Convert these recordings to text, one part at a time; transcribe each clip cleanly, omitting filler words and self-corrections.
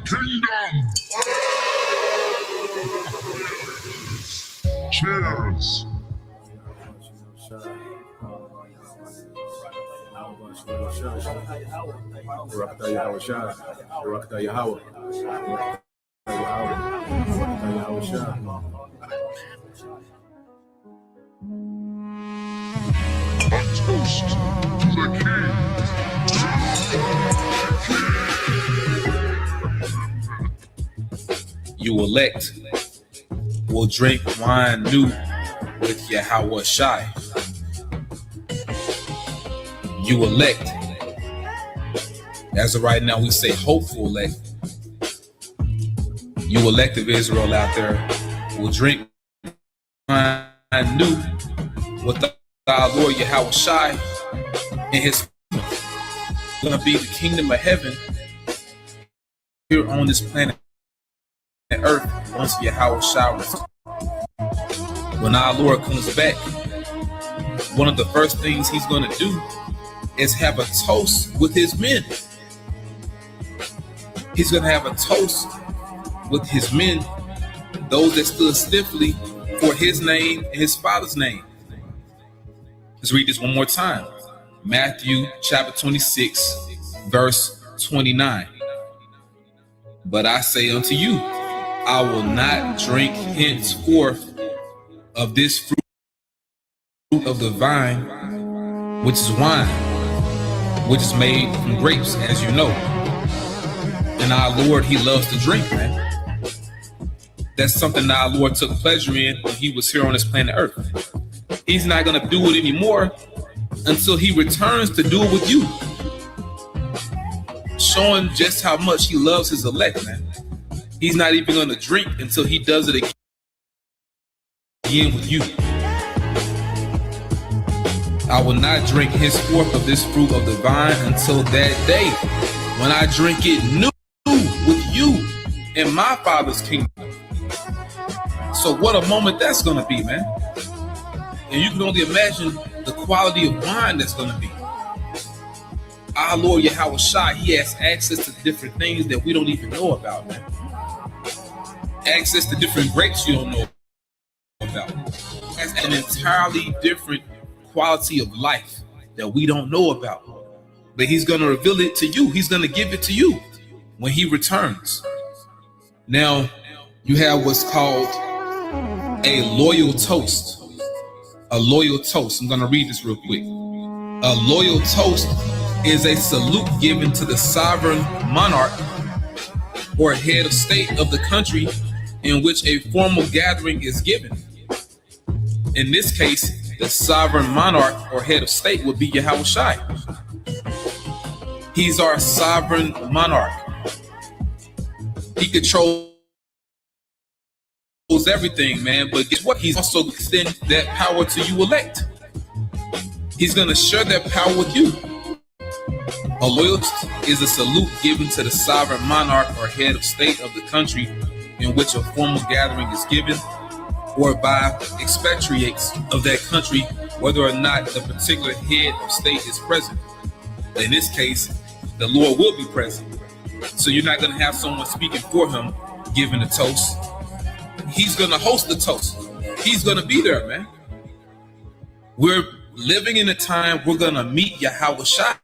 Kingdom! Cheers! A toast to the king! You elect will drink wine new with Yahweh Shai. You elect. As of right now, we say hopeful elect. You elect of Israel out there will drink wine new with our Lord Yahweh Shai and his going to be the kingdom of heaven here on this planet and earth once Yahweh Shai returns. When our Lord comes back, one of the first things he's going to do is have a toast with his men. He's going to have a toast with his men, those that stood stiffly for his name and his father's name. Let's read this one more time. Matthew chapter 26, verse 29. But I say unto you, I will not drink henceforth of this fruit of the vine, which is wine, which is made from grapes, as you know. And our Lord, he loves to drink, man. That's something that our Lord took pleasure in when he was here on this planet Earth. He's not going to do it anymore until he returns to do it with you. Showing just how much he loves his elect, man. He's not even going to drink until he does it again with you. I will not drink henceforth of this fruit of the vine until that day when I drink it new with you in my Father's kingdom. So what a moment that's going to be, man. And you can only imagine the quality of wine that's going to be. Our Lord Yahweh Shai, he has access to different things that we don't even know about, man. Access to different grapes you don't know about. Has an entirely different quality of life that we don't know about. But he's going to reveal it to you. He's going to give it to you when he returns. Now, you have what's called a loyal toast. A loyal toast. I'm going to read this real quick. A loyal toast is a salute given to the sovereign monarch or head of state of the country in which a formal gathering is given. In this case, the sovereign monarch or head of state would be Yahweh Shai. He's our sovereign monarch. He controls everything, man. But guess what? He's also extending that power to you elect. He's going to share that power with you. A loyalty is a salute given to the sovereign monarch or head of state of the country in which a formal gathering is given, or by expatriates of that country, whether or not the particular head of state is present. In this case, the Lord will be present. So you're not going to have someone speaking for him giving a toast. He's going to host the toast. He's going to be there, man. We're living in a time we're going to meet Yahweh Shai.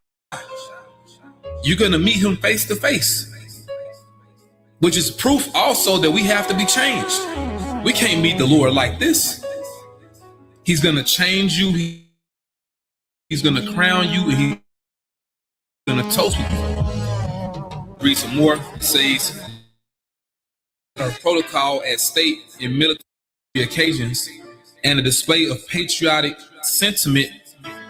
You're going to meet him face to face, which is proof also that we have to be changed. We can't meet the Lord like this. He's going to change you. He's going to crown you, and he's going to toast with you. Read some more. It says, a protocol at state and military occasions and a display of patriotic sentiment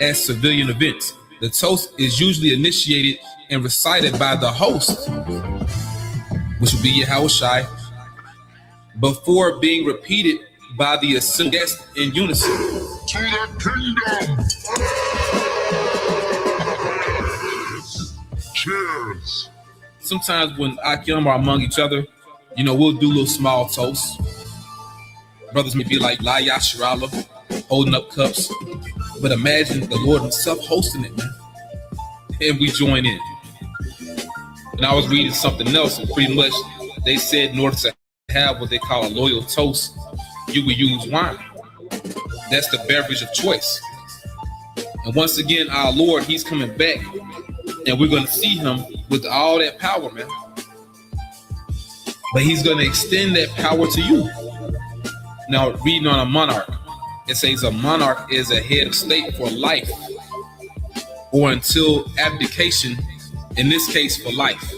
at civilian events. The toast is usually initiated and recited by the host, which would be Yahweh Shai, before being repeated by the assembled guests in unison. To the kingdom! Cheers! Sometimes when Akim are among each other, you know, we'll do little small toasts. Brothers may be like La Yashirala, holding up cups. But imagine the Lord himself hosting it, man. And we join in. And I was reading something else, and pretty much they said in order to have what they call a loyal toast, you would use wine. That's the beverage of choice. And once again, our Lord, He's coming back, and we're going to see Him with all that power, man. But He's going to extend that power to you. Now, reading on a monarch, it says a monarch is a head of state for life or until abdication, in this case for life.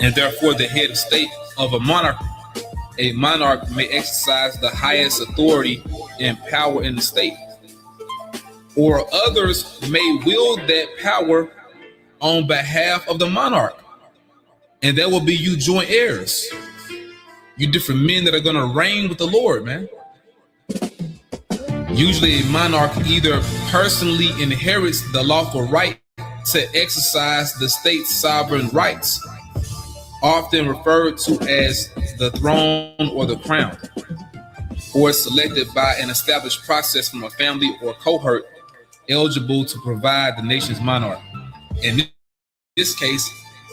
And therefore, the head of state of a monarch may exercise the highest authority and power in the state. Or others may wield that power on behalf of the monarch. And that will be you joint heirs. You different men that are going to reign with the Lord, man. Usually a monarch either personally inherits the lawful right to exercise the state's sovereign rights, often referred to as the throne or the crown, or is selected by an established process from a family or cohort eligible to provide the nation's monarch. In this case,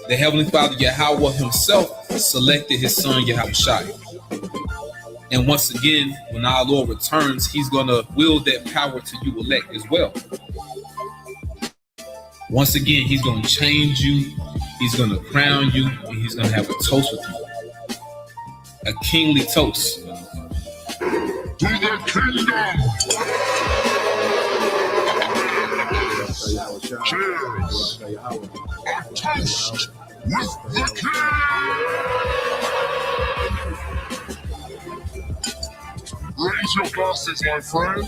the Heavenly Father Yahweh Himself selected His Son Yahushua. And once again, when our Lord returns, He's going to wield that power to you elect as well. Once again, He's going to change you, He's going to crown you, and He's going to have a toast with you. A kingly toast. To the kingdom! Cheers! A toast with the king! Raise your glasses, my friends!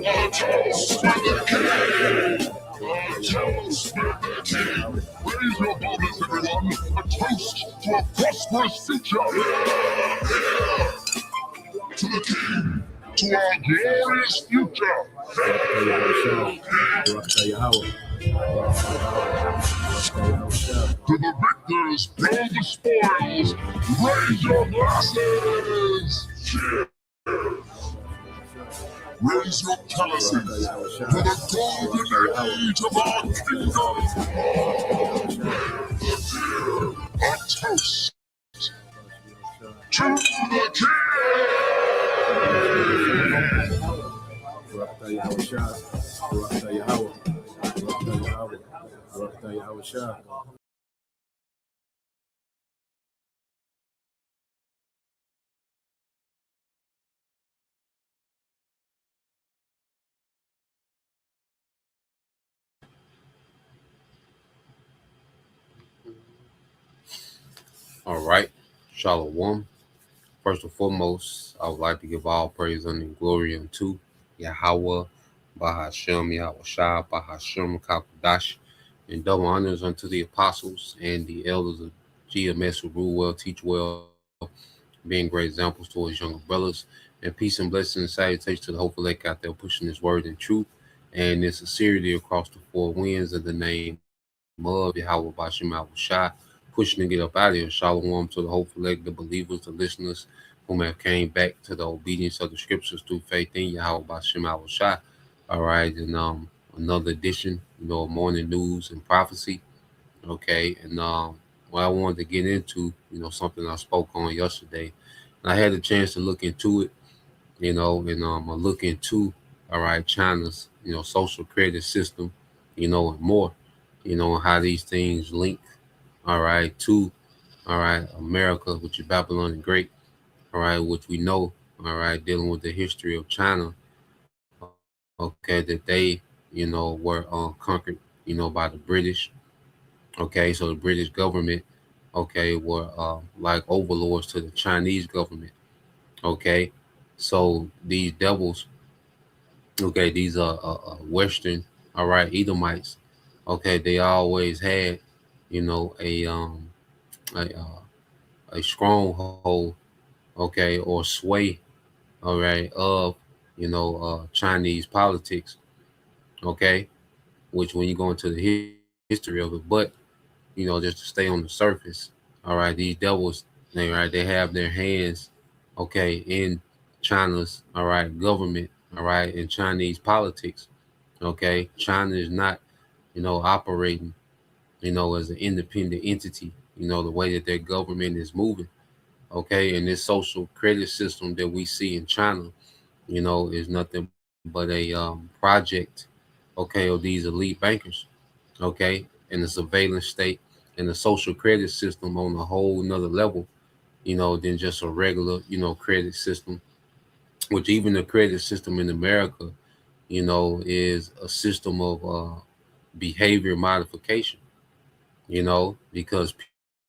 A toast with the king! A toast with the king! Raise your glasses, everyone! A toast to a prosperous future! To the king! To our glorious future! To the victors, blow the spoils! Raise your glasses! Cheers! Raise your chalices to the golden age of our kingdom! A toast to the king! All right, Shalom. First and foremost, I would like to give all praise and glory unto Yahweh, Bahashem, Yahushua, Bahashem, Kakodash, and double honors unto the apostles and the elders of GMS who rule well, teach well, being great examples towards younger brothers. And peace and blessings and salutations to the hopeful elect out there pushing this word in truth and in sincerity across the four winds of the name of Yahweh, Bahashem, Yahushua. Pushing to get up out of here. Shalom to the hopeful elect, the believers, the listeners whom have came back to the obedience of the scriptures through faith in Yahweh Bashem Shah. All right, and another edition, morning news and prophecy. Okay, and what I wanted to get into, something I spoke on yesterday. And I had a chance to look into it, and I look into, all right, China's, social credit system, and more, how these things link. All right, to, all right, America, which is Babylon the Great, all right, which we know, all right, dealing with the history of China, okay, that they, were conquered, by the British, okay, so the British government, okay, were like overlords to the Chinese government, okay, so these devils, okay, these are Western, all right, Edomites, okay, they always had, a stronghold, okay, or sway, all right, of Chinese politics, okay, which when you go into the history of it, but just to stay on the surface, all right, these devils, they have their hands, okay, in China's, all right, government, all right, in Chinese politics, okay. China is not, operating, as an independent entity, the way that their government is moving. Okay. And this social credit system that we see in China, is nothing but a project, okay, of these elite bankers, okay, and the surveillance state and the social credit system on a whole nother level, than just a regular, credit system, which even the credit system in America, is a system of behavior modification, because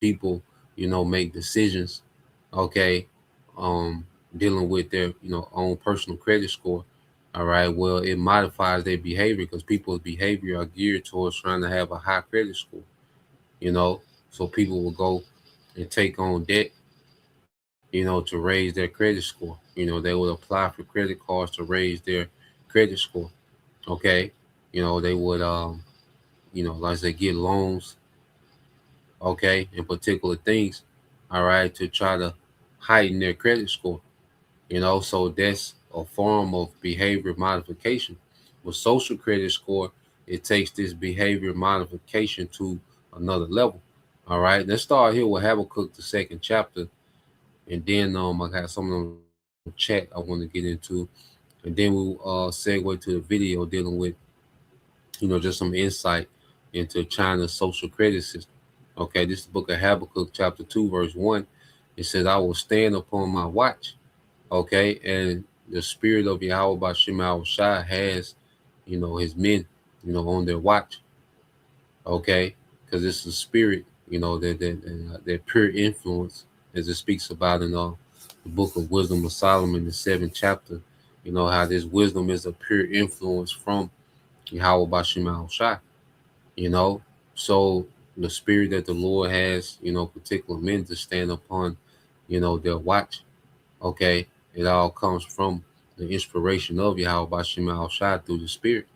people, make decisions, okay, um, dealing with their, own personal credit score. All right. Well, it modifies their behavior because people's behavior are geared towards trying to have a high credit score, you know. So people will go and take on debt, to raise their credit score. They would apply for credit cards to raise their credit score. Okay. They would, like I said, get loans, okay, in particular things, all right, to try to heighten their credit score. So that's a form of behavior modification. With social credit score, it takes this behavior modification to another level. All right, let's start here with Habakkuk, the second chapter, and then I got something on the chat I want to get into, and then we'll segue to the video dealing with just some insight into China's social credit system. Okay, this is the book of Habakkuk, chapter 2, verse 1. It says, I will stand upon my watch. Okay, and the spirit of Yahweh Bashim Shai has, his men, on their watch. Okay, because it's the spirit, that pure influence, as it speaks about in the book of Wisdom of Solomon, the seventh chapter. How this wisdom is a pure influence from Yahweh Bashim Shai. You know, so the spirit that the Lord has, particular men to stand upon, their watch. Okay, it all comes from the inspiration of Yahweh Bashim Al Shai through the Spirit,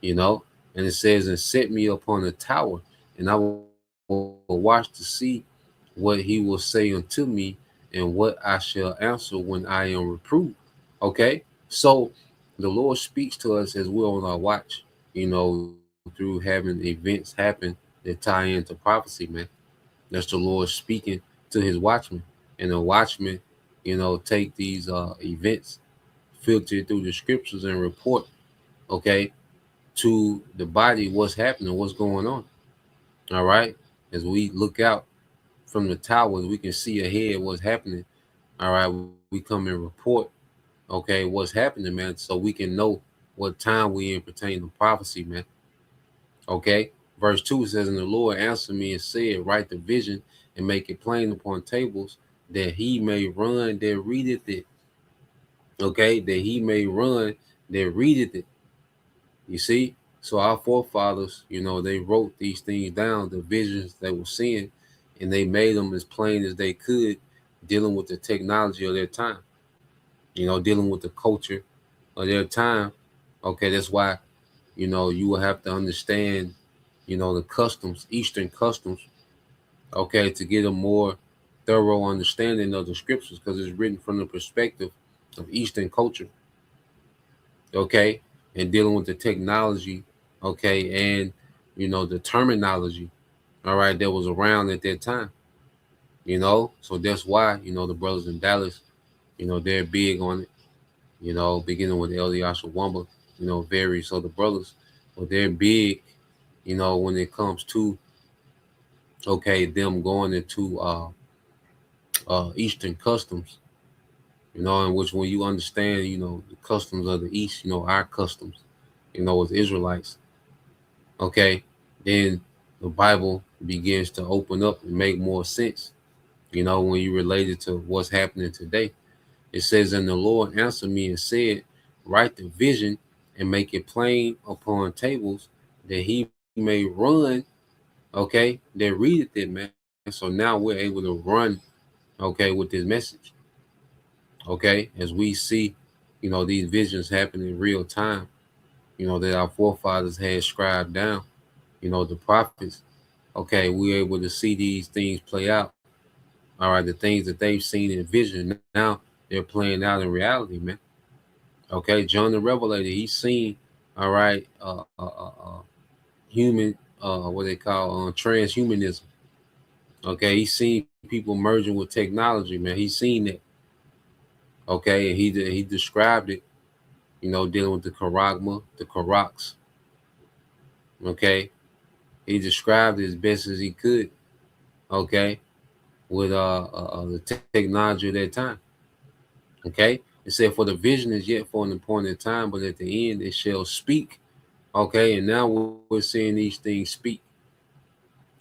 and it says, and set me upon a tower, and I will watch to see what he will say unto me, and what I shall answer when I am reproved. Okay, so the Lord speaks to us as we're on our watch, through having events happen that tie into prophecy, man. That's the Lord speaking to his watchmen. And the watchmen, take these events, filter it through the scriptures and report, okay, to the body what's happening, what's going on. All right. As we look out from the towers, we can see ahead what's happening. All right. We come and report, okay, what's happening, man, so we can know what time we in pertaining to prophecy, man. Okay. Verse 2 says, and the Lord answered me and said, write the vision and make it plain upon tables, that he may run that readeth it. Okay, that he may run that readeth it. You see? So our forefathers, they wrote these things down, the visions they were seeing, and they made them as plain as they could, dealing with the technology of their time, dealing with the culture of their time. Okay, that's why, you will have to understand, the customs, Eastern customs, okay, to get a more thorough understanding of the scriptures, because it's written from the perspective of Eastern culture, okay, and dealing with the technology, okay, and the terminology, all right, that was around at that time, so that's why the brothers in Dallas, they're big on it, beginning with Eliasha Wamba, varies. So the brothers, well, they're big, when it comes to, okay, them going into Eastern customs, in which when you understand, the customs of the East, our customs, as Israelites, okay, then the Bible begins to open up and make more sense, when you relate it to what's happening today. It says, and the Lord answered me and said, write the vision and make it plain upon tables, that he may run, okay, that readeth it, man. So now we're able to run, okay, with this message, okay, as we see, these visions happen in real time, that our forefathers had scribed down, the prophets, okay, we're able to see these things play out. All right, the things that they've seen in vision, now they're playing out in reality, man. Okay, John the Revelator, he's seen, all right, human what they call transhumanism. Okay, he's seen people merging with technology, man. He's seen it. Okay, and he described it, dealing with the Karagma, the Karaks. Okay, he described it as best as he could. Okay, with the technology of that time. Okay, it said, "For the vision is yet for an appointed time, but at the end it shall speak." Okay, and now we're seeing these things speak.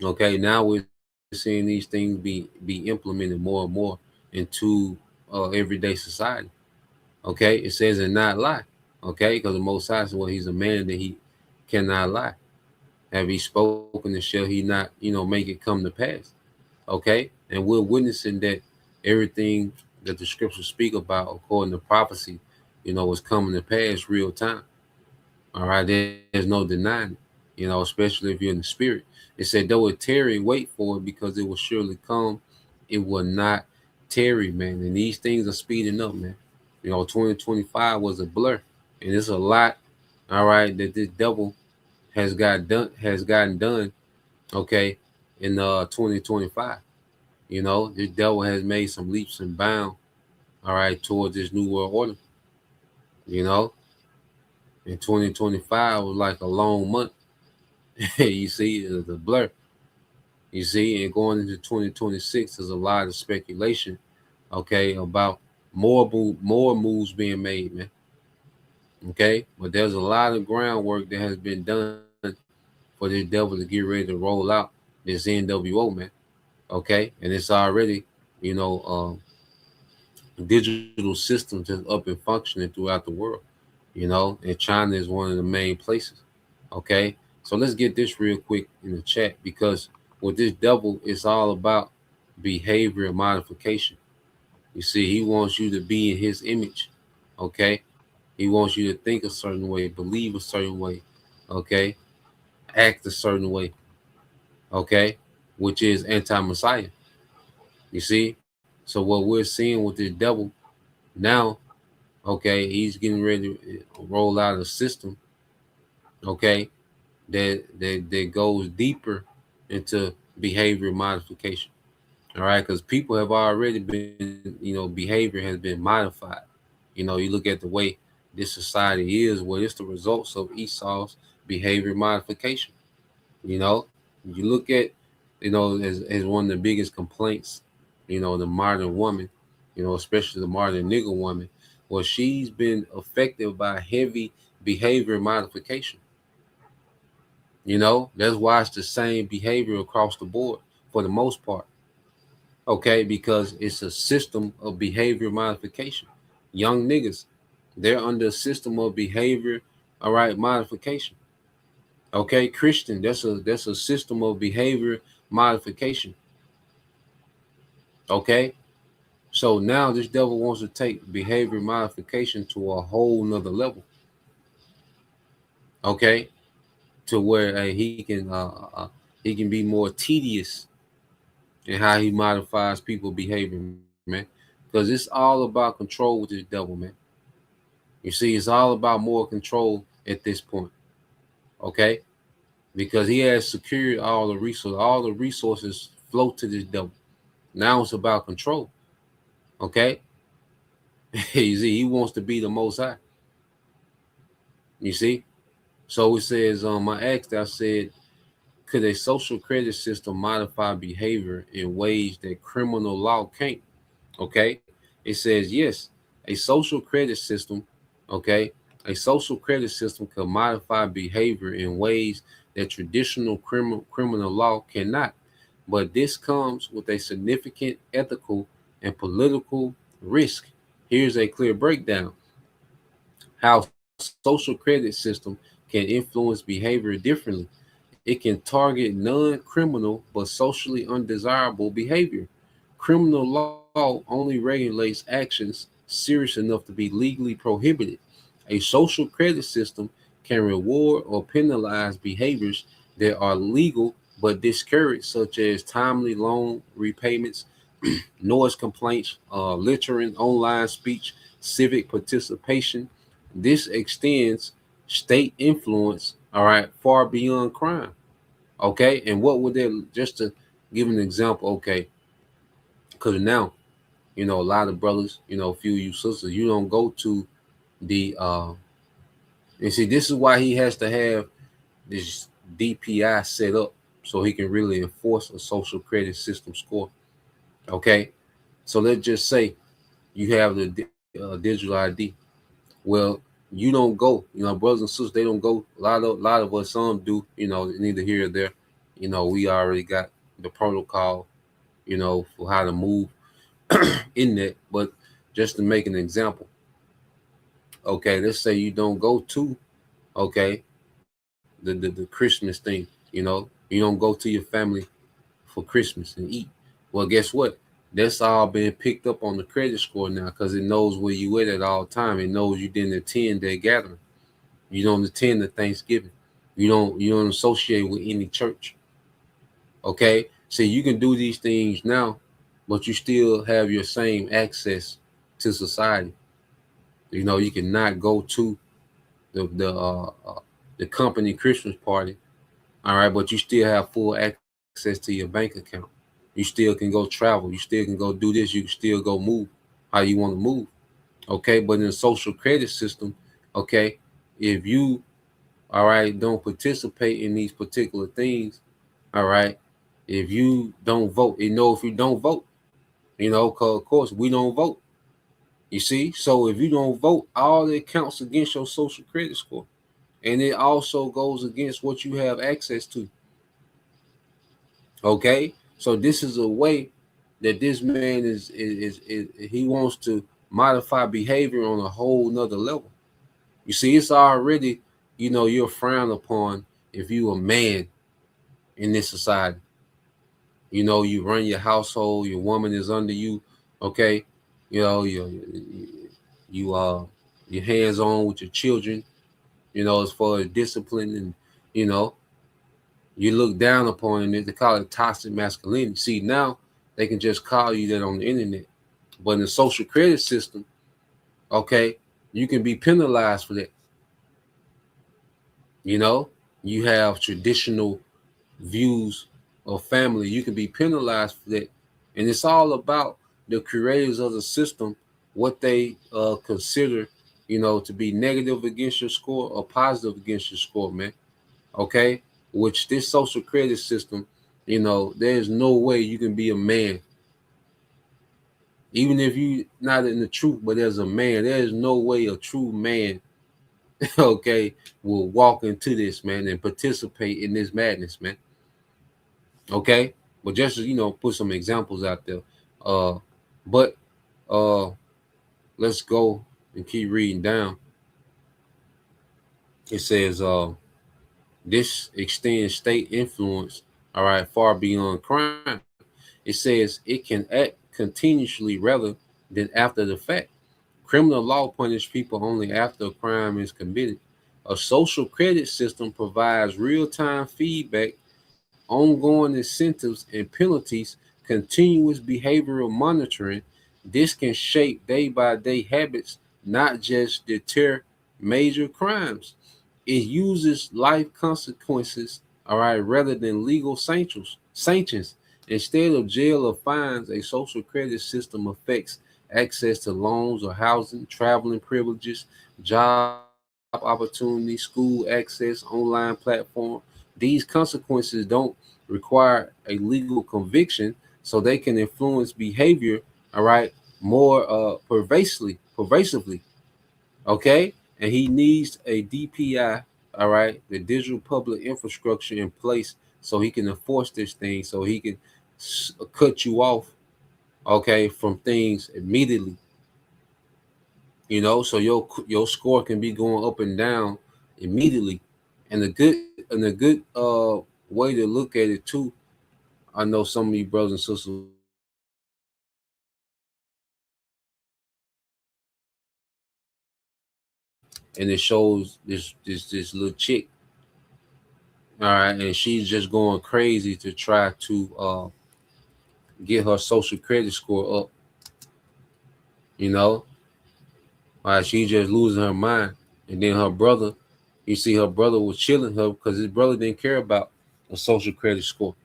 Okay, now we're seeing these things be implemented more and more into everyday society. Okay, it says and not lie. Okay, because the Most High said, well, he's a man that he cannot lie. Have he spoken and shall he not, make it come to pass? Okay, and we're witnessing that everything that the scriptures speak about according to prophecy, is coming to pass real time. All right, there's no denying it, especially if you're in the spirit. It said, though it tarry, wait for it because it will surely come. It will not tarry, man. And these things are speeding up, man. 2025 was a blur, and it's a lot, all right, that this devil has gotten done, okay, in 2025. This devil has made some leaps and bounds, all right, towards this new world order. In 2025 was like a long month. You see, it's a blur. You see, and going into 2026, there's a lot of speculation, okay, about more moves being made, man. Okay, but there's a lot of groundwork that has been done for this devil to get ready to roll out this NWO, man. Okay, and it's already, digital systems just up and functioning throughout the world. And China is one of the main places. Okay, so let's get this real quick in the chat because with this devil, it's all about behavior modification. You see, he wants you to be in his image. Okay, he wants you to think a certain way, believe a certain way. Okay, act a certain way. Okay, which is anti-Messiah. You see, so what we're seeing with this devil now, okay, he's getting ready to roll out a system, okay, that goes deeper into behavior modification. All right, because people have already been, behavior has been modified. You look at the way this society is, well, it's the results of Esau's behavior modification. You look at, as one of the biggest complaints, the modern woman, especially the modern nigger woman, well, she's been affected by heavy behavior modification. That's why it's the same behavior across the board for the most part. Okay, because it's a system of behavior modification. Young niggas, they're under a system of behavior, all right, modification. Okay, Christian, that's a system of behavior modification. Okay, so now this devil wants to take behavior modification to a whole nother level. Okay, to where he can be more tedious in how he modifies people's behavior, man. Because it's all about control with this devil, man. You see, it's all about more control at this point. Okay, because he has secured all the resources. All the resources flow to this devil. Now it's about control. Okay, you see, he wants to be the Most High. You see, so it says, I said, could a social credit system modify behavior in ways that criminal law can't? Okay, it says yes, a social credit system. Okay, a social credit system could modify behavior in ways that traditional criminal law cannot. But this comes with a significant ethical and political risk. Here's a clear breakdown. How social credit system can influence behavior differently. It can target non-criminal but socially undesirable behavior. Criminal law only regulates actions serious enough to be legally prohibited. A social credit system can reward or penalize behaviors that are legal but discouraged, such as timely loan repayments, noise complaints, littering, online speech, civic participation. This extends state influence, all right, far beyond crime. Okay, and what would they, just to give an example? Okay, because now, a lot of brothers, a few of you sisters, you don't go to the and see, this is why he has to have this DPI set up so he can really enforce a social credit system score. Okay, so let's just say you have the digital ID. Well, you don't go, brothers and sisters, they don't go. A lot of us, some do, neither here or there. We already got the protocol, for how to move in that. But just to make an example, okay, let's say you don't go to, okay, the Christmas thing, you don't go to your family for Christmas and eat. Well, guess what? That's all been picked up on the credit score now because it knows where you at all time. It knows you didn't attend their gathering. You don't attend the Thanksgiving. You don't associate with any church. Okay? So you can do these things now, but you still have your same access to society. You cannot go to the company Christmas party, all right, but you still have full access to your bank account. You still can go travel. You still can go do this. You can still go move how you want to move. Okay, but in the social credit system, okay, if you, all right, don't participate in these particular things, all right, if you don't vote, if you don't vote, 'cause of course we don't vote. You see, so if you don't vote, all that counts against your social credit score, and it also goes against what you have access to. Okay, so this is a way that this man is he wants to modify behavior on a whole nother level. You see, it's already, you're frowned upon if you a man in this society. You run your household, your woman is under you, okay? Your hands on with your children, as far as discipline, and you know, you look down upon it. They call it toxic masculinity. See, now they can just call you that on the internet. But in the social credit system, okay, you can be penalized for that. You have traditional views of family. You can be penalized for that. And it's all about the creators of the system, what they consider, to be negative against your score or positive against your score, man. Okay? Which this social credit system, there's no way you can be a man. Even if you not in the truth, but as a man, there is no way a true man, okay, will walk into this, man, and participate in this madness, man. Okay? But just put some examples out there. But let's go and keep reading down. It says this extends state influence, all right, far beyond crime. It says it can act continuously rather than after the fact. Criminal law punishes people only after a crime is committed. A social credit system provides real-time feedback, ongoing incentives and penalties, continuous behavioral monitoring. This can shape day-by-day habits, not just deter major crimes. It uses life consequences, all right, rather than legal sanctions. Instead of jail or fines, a social credit system affects access to loans or housing, traveling privileges, job opportunities, school access, online platform. These consequences don't require a legal conviction, so they can influence behavior, all right, more pervasively. Okay, and he needs a DPI, all right, the digital public infrastructure in place so he can enforce this thing, so he can cut you off, okay, from things immediately. So your score can be going up and down immediately. And a good way to look at it too, I know some of you brothers and sisters will say, well, and it shows this little chick, all right, and she's just going crazy to try to get her social credit score up, you know. All right, she's just losing her mind. And then her brother, you see her brother was chilling her because his brother didn't care about a social credit score.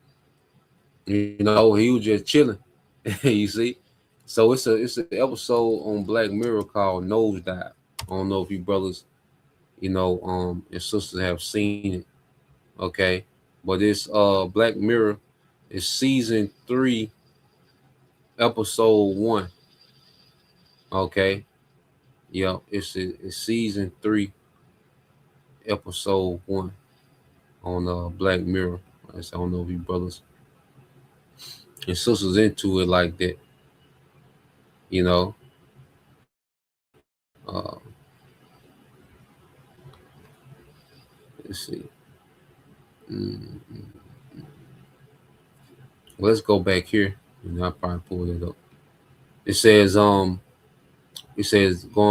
You know, he was just chilling. You see? So it's an episode on Black Mirror called Nosedive. I don't know if you brothers, and sisters have seen it. Okay. But it's Black Mirror is season 3, episode 1. Okay. Yeah, it's season 3, episode 1 on Black Mirror. I don't know if you brothers and sisters into it like that, you know. Uh, let's see. Mm, let's go back here. I probably pulled it up. It says going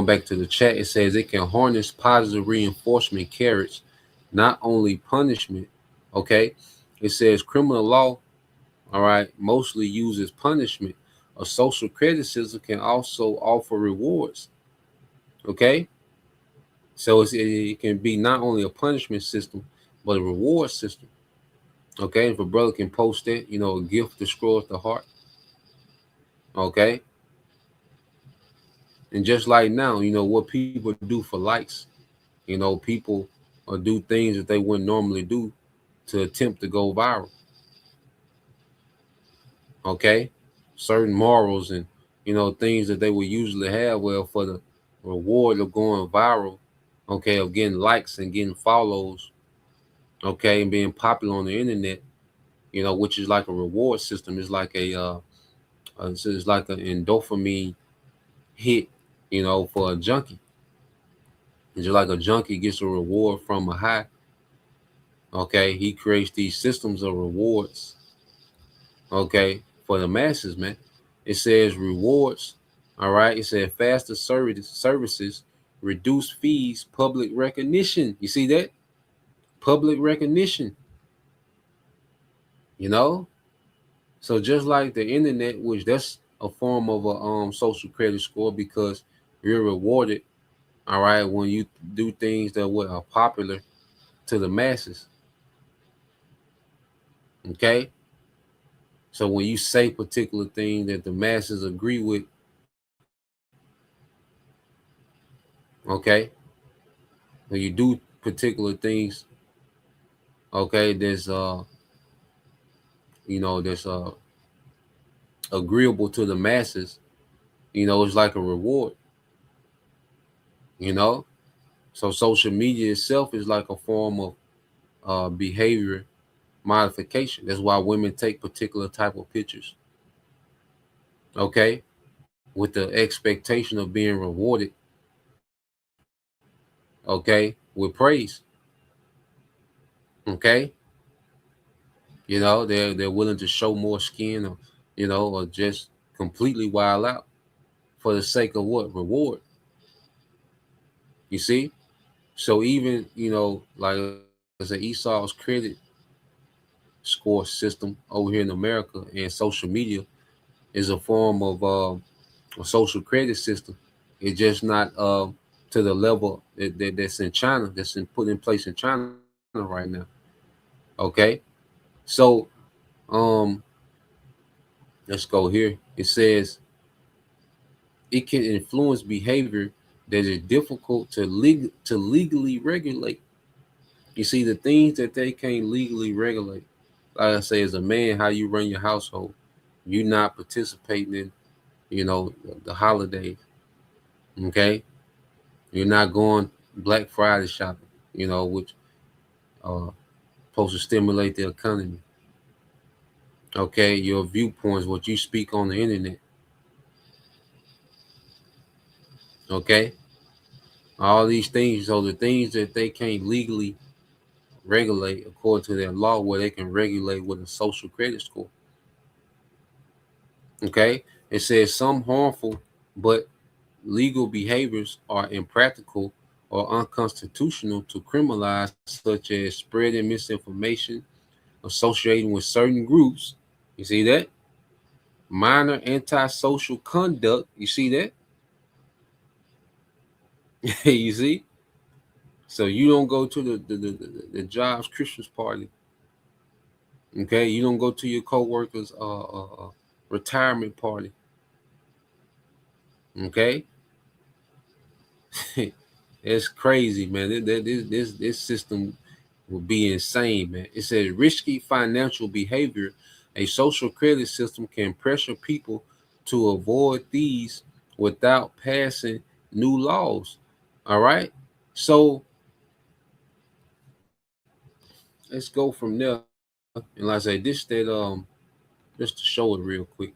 back to the chat. It says it can harness positive reinforcement carrots, not only punishment. Okay. It says criminal law, all right, mostly uses punishment. A social credit system can also offer rewards. Okay. So it can be not only a punishment system, but a reward system. Okay. If a brother can post that, a gift destroys the heart. Okay. And just like now, what people do for likes, people do things that they wouldn't normally do to attempt to go viral. Okay. Certain morals and, things that they would usually have, well, for the reward of going viral, okay, of getting likes and getting follows, okay, and being popular on the internet, which is like a reward system. It's like it's like an endorphin hit, for a junkie. It's just like a junkie gets a reward from a high. Okay, he creates these systems of rewards. Okay, for the masses, man. It says rewards. All right. It said faster services, reduced fees, public recognition. You see that? Public recognition. You know. So just like the internet, which that's a form of a social credit score because you're rewarded. All right, when you do things that are popular to the masses. Okay. So when you say particular things that the masses agree with, okay, when you do particular things, okay, there's agreeable to the masses, it's like a reward, you know. So social media itself is like a form of behavior modification. That's why women take particular type of pictures, okay, with the expectation of being rewarded, okay, with praise, okay. They're willing to show more skin, or or just completely wild out for the sake of what? Reward. You see? So even, like I said, Esau's credit score system over here in America and social media is a form of a social credit system. It's just not to the level that's in China, that's put in place in China right now. Okay? So um let's go here. It says it can influence behavior that is difficult to legally regulate. You see, the things that they can't legally regulate, like I say, as a man, how you run your household, you not participating in, the holidays. Okay, you're not going Black Friday shopping. Which uh supposed to stimulate the economy. Okay, your viewpoints, what you speak on the internet. Okay, all these things. So the things that they can't legally regulate according to their law, where they can regulate with a social credit score. Okay, it says some harmful but legal behaviors are impractical or unconstitutional to criminalize, such as spreading misinformation, associating with certain groups. You see that? Minor antisocial conduct. You see that? You see? So you don't go to the Jobs Christmas party. Okay, you don't go to your coworkers' retirement party. Okay, it's crazy, man. This system will be insane, man. It says risky financial behavior. A social credit system can pressure people to avoid these without passing new laws. All right, so let's go from there. And like I say, this that just to show it real quick.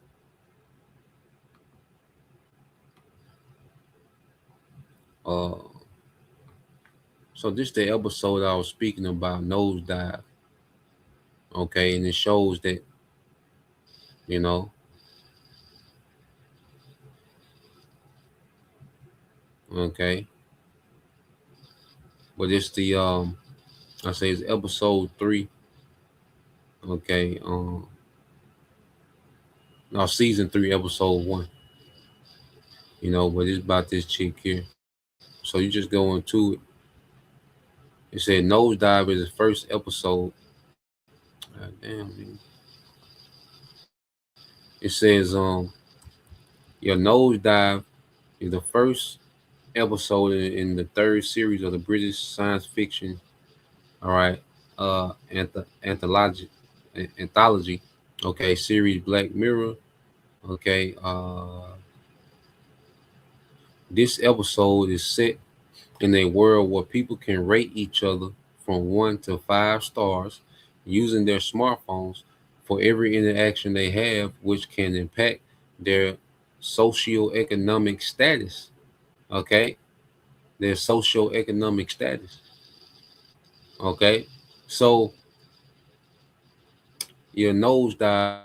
Uh, so this the episode I was speaking about nosedive. Okay, and it shows that you know, okay, but it's the I say it's episode 3. Okay, no, season 3, episode 1. But it's about this chick here. So you just go into it. It said nosedive is the first episode. God damn, man. It says your nosedive is the first episode in the third series of the British science fiction. All right, anthology. Okay, series Black Mirror. Okay, this episode is set in a world where people can rate each other from 1 to 5 stars using their smartphones for every interaction they have, which can impact their socioeconomic status. Okay, their socioeconomic status. Okay, so your nosedive,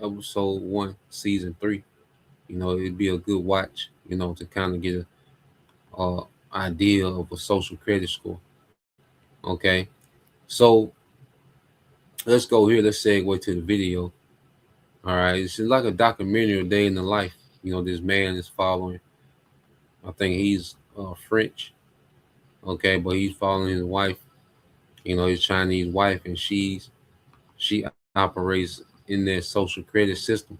episode 1, season 3. It'd be a good watch. To kind of get a idea of a social credit score. Okay, so let's go here. Let's segue to the video. All right, it's like a documentary, a day in the life. This man is following. I think he's French. Okay, but he's following his wife. His Chinese wife, and she operates in their social credit system.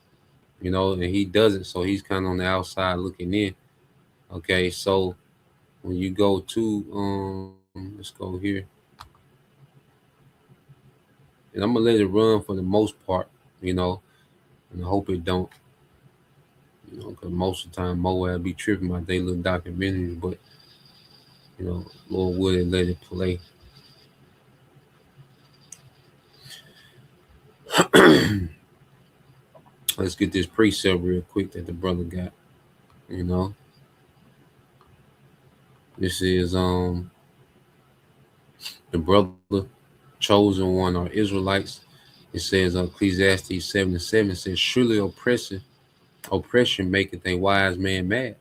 And he doesn't, so he's kind of on the outside looking in. Okay, so when you go to let's go here, and I'm gonna let it run for the most part. And I hope it don't. Because most of the time Moab be tripping about they little documentaries, but Lord would let it play. Let's get this precept real quick that the brother got. This is the brother chosen one are Israelites. It says Ecclesiastes 7:7 says, surely oppression maketh a wise man mad.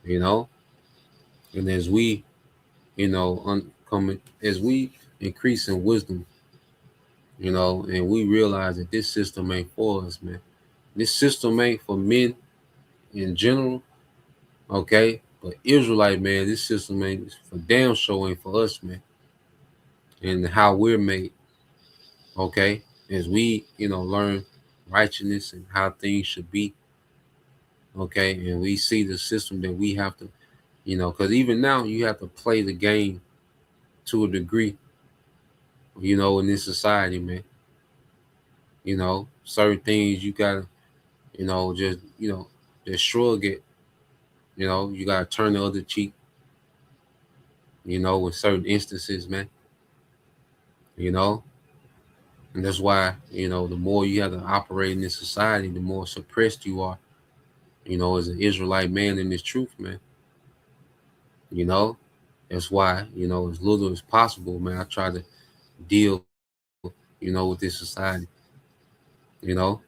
And as we as we increase in wisdom, and we realize that this system ain't for us, man. This system ain't for men in general, okay? But Israelite, man, this system ain't for damn sure ain't for us, man. And how we're made, okay? As we, learn righteousness and how things should be, okay? And we see the system that we have to, because even now you have to play the game to a degree, in this society, man. Certain things you gotta, just shrug it. You gotta turn the other cheek, in certain instances, man. And that's why, the more you have to operate in this society, the more suppressed you are, as an Israelite man in this truth, man. That's why, as little as possible, man, I try to deal, with this society, you know,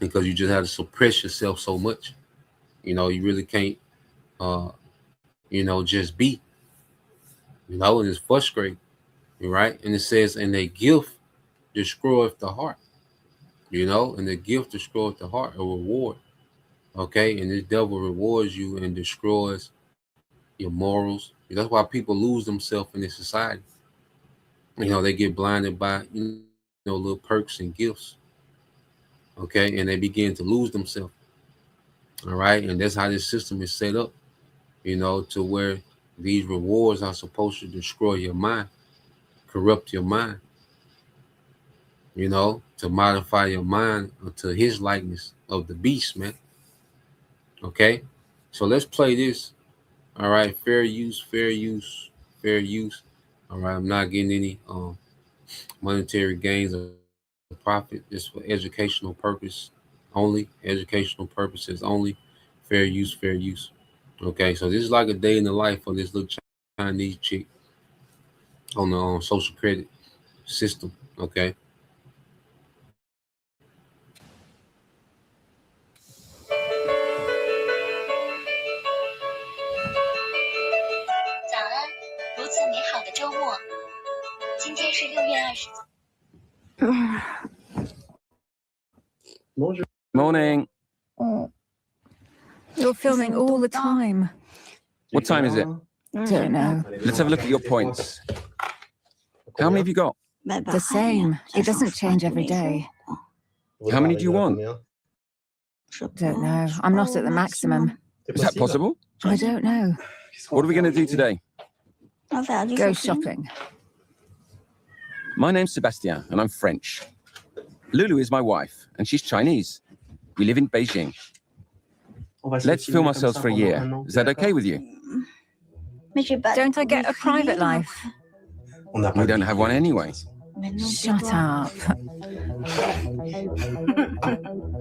because you just have to suppress yourself so much. You really can't, just be, and it's frustrating, right? And it says, and a gift destroyeth the heart, and the gift destroyeth the heart, a reward, okay? And this devil rewards you and destroys your morals. That's why people lose themselves in this society, They get blinded by little perks and gifts. Okay, and they begin to lose themselves. All right, and that's how this system is set up. To where these rewards are supposed to destroy your mind, corrupt your mind. To modify your mind to his likeness of the beast, man. Okay, so let's play this. All right, fair use, fair use, fair use. All right, I'm not getting any monetary gains or profit. It's for educational purpose only, educational purposes only. Fair use, fair use. Okay, so this is like a day in the life of this little Chinese chick on the social credit system. Okay. 早安，如此美好的周末。今天是6月20。 Morning. You're filming all the time. What time is it? Don't know. Let's have a look at your points. How many have you got? The same. It doesn't change every day. How many do you want? Don't know. I'm not at the maximum. Is that possible? I don't know. What are we going to do today? Go shopping. My name's Sebastien, and I'm French. Lulu is my wife, and she's Chinese. We live in Beijing. Let's film ourselves for a year. Is that okay with you? Don't I get a private life? We don't have one anyway. Shut up.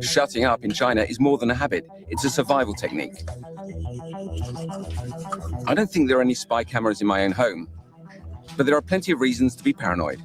Shutting up in China is more than a habit. It's a survival technique. I don't think there are any spy cameras in my own home, but there are plenty of reasons to be paranoid.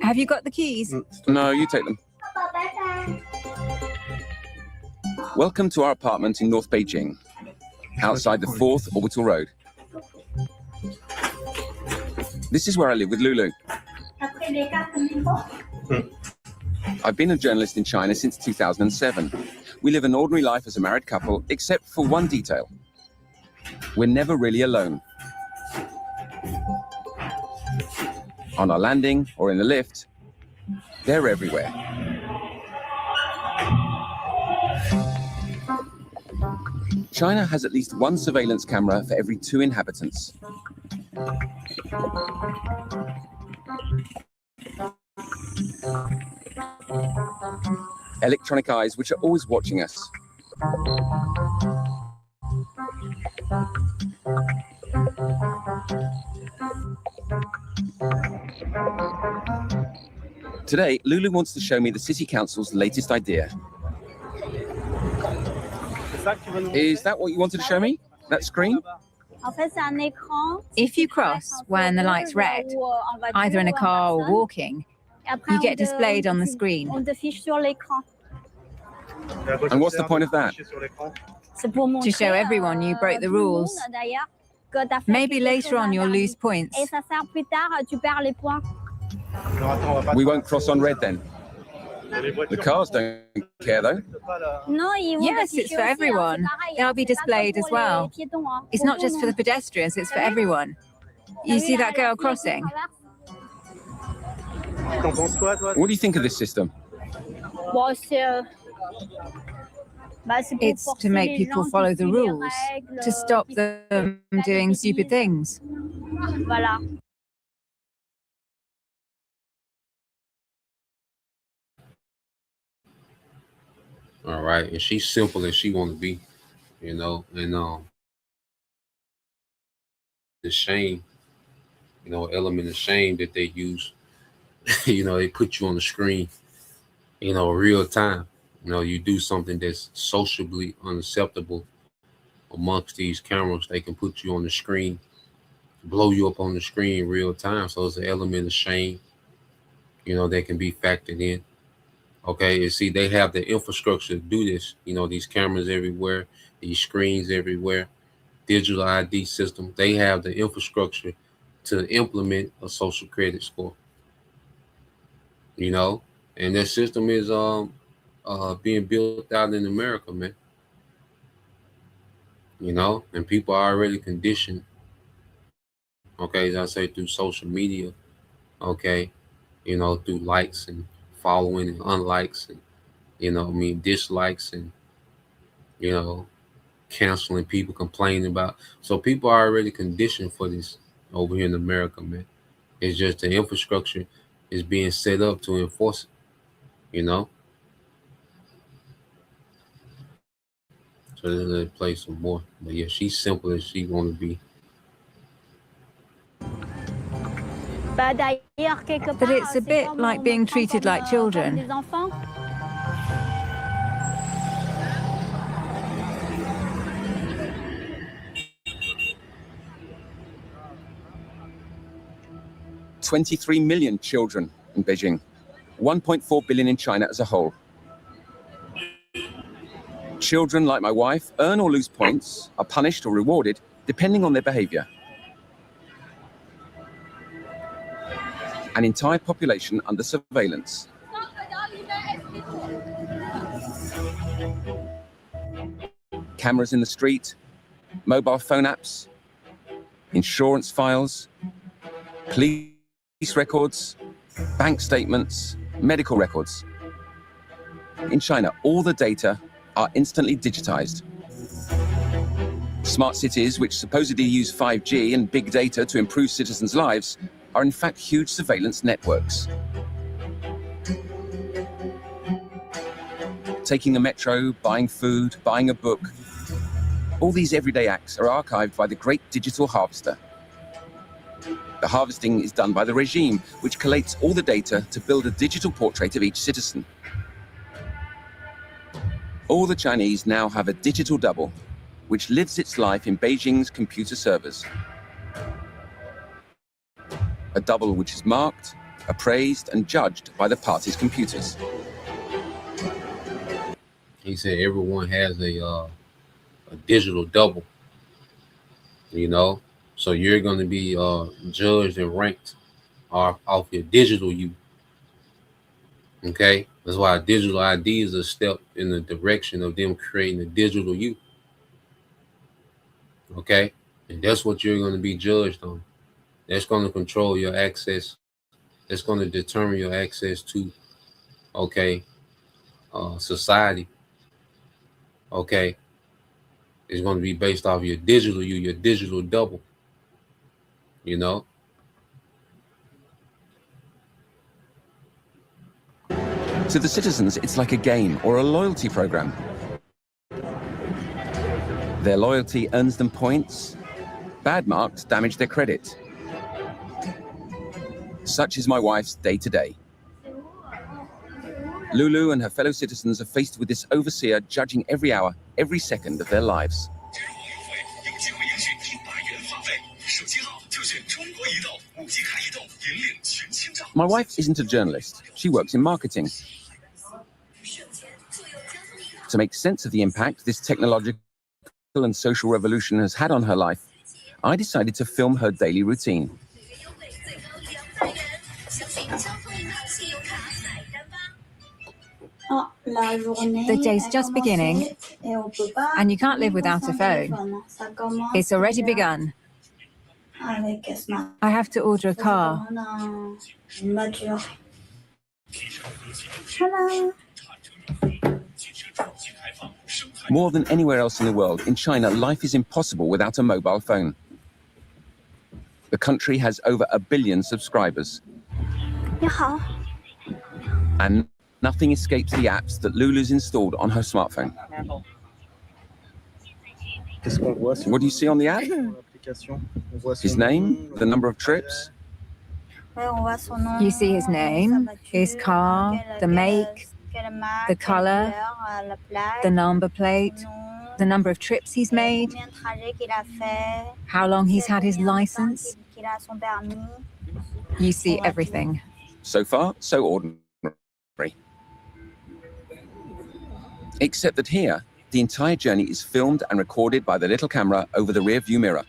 Have you got the keys? No, you take them. Welcome to our apartment in North Beijing, outside the 4th Orbital Road. This is where I live with Lulu. I've been a journalist in China since 2007. We live an ordinary life as a married couple, except for one detail. We're never really alone. On our landing or in the lift, they're everywhere. China has at least one surveillance camera for every 2 inhabitants. Electronic eyes which are always watching us. Today, Lulu wants to show me the City Council's latest idea. Is that what you wanted to show me? That screen? If you cross when the light's red, either in a car or walking, you get displayed on the screen. And what's the point of that? To show everyone you broke the rules. Maybe later on you'll lose points. We won't cross on red then. The cars don't care though. Yes, it's for everyone. They'll be displayed as well. It's not just for the pedestrians, it's for everyone. You see that girl crossing? What do you think of this system? It's to make people follow the rules, to stop them doing stupid things. All right, and she's simple as she want to be, and the shame, element of shame that they use. They put you on the screen, real time. You do something that's socially unacceptable, amongst these cameras. They can put you on the screen, blow you up on the screen real time. So it's an element of shame, that can be factored in. Okay, and see, they have the infrastructure to do this. These cameras everywhere, these screens everywhere, digital ID system. They have the infrastructure to implement a social credit score. And that system is being built out in America, man. And people are already conditioned. Okay, as I say, through social media. Okay, through likes and following and unlikes and dislikes and canceling people, complaining about. So people are already conditioned for this over here in America, man. It's just the infrastructure is being set up to enforce it. So let's play some more. But yeah, she's simple as she want to be. But it's a bit like being treated like children. 23 million children in Beijing, 1.4 billion in China as a whole. Children, like my wife, earn or lose points, are punished or rewarded, depending on their behavior. An entire population under surveillance. Cameras in the street, mobile phone apps, insurance files, police records, bank statements, medical records. In China, all the data are instantly digitized. Smart cities, which supposedly use 5G and big data to improve citizens' lives, are in fact huge surveillance networks. Taking the metro, buying food, buying a book. All these everyday acts are archived by the great digital harvester. The harvesting is done by the regime, which collates all the data to build a digital portrait of each citizen. All the Chinese now have a digital double, which lives its life in Beijing's computer servers. A double which is marked, appraised, and judged by the party's computers. He said everyone has a digital double, so you're going to be judged and ranked off your digital you. Okay, that's why digital ID is a step in the direction of them creating a digital you. Okay, and that's what you're going to be judged on. That's going to control your access. That's going to determine your access to, society. Okay, it's going to be based off your digital you, your digital double. To the citizens, it's like a game or a loyalty program. Their loyalty earns them points. Bad marks damage their credit. Such is my wife's day-to-day. Lulu and her fellow citizens are faced with this overseer judging every hour, every second of their lives. My wife isn't a journalist. She works in marketing. To make sense of the impact this technological and social revolution has had on her life, I decided to film her daily routine. The day's just beginning, and you can't live without a phone. It's already begun. I have to order a car. More than anywhere else in the world, in China, life is impossible without a mobile phone. The country has over 1 billion subscribers. And nothing escapes the apps that Lulu's installed on her smartphone. What do you see on the app? His name, the number of trips. You see his name, his car, the make, the color, the number plate, the number of trips he's made, how long he's had his license. You see everything. So far, so ordinary. Except that here, the entire journey is filmed and recorded by the little camera over the rear view mirror.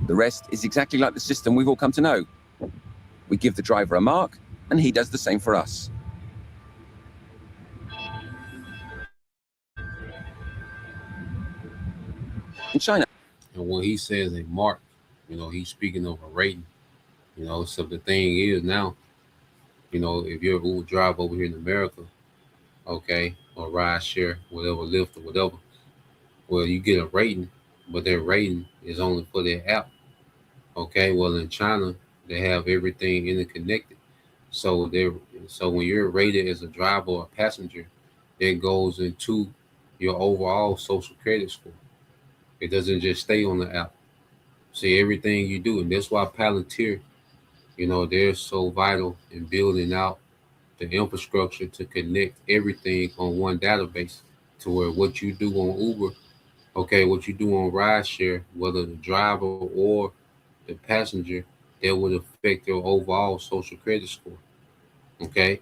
The rest is exactly like the system we've all come to know. We give the driver a mark, and he does the same for us. In China. And when he says a mark, he's speaking of a rating. So the thing is now, if you're an Uber driver over here in America, okay, or ride share, whatever, Lyft or whatever, well, you get a rating, but their rating is only for their app. Okay, well, in China, they have everything interconnected. So when you're rated as a driver or a passenger, that goes into your overall social credit score. It doesn't just stay on the app. See everything you do, and that's why Palantir, they're so vital in building out the infrastructure to connect everything on one database, to where what you do on Uber, okay, what you do on rideshare, whether the driver or the passenger, that would affect your overall social credit score. Okay,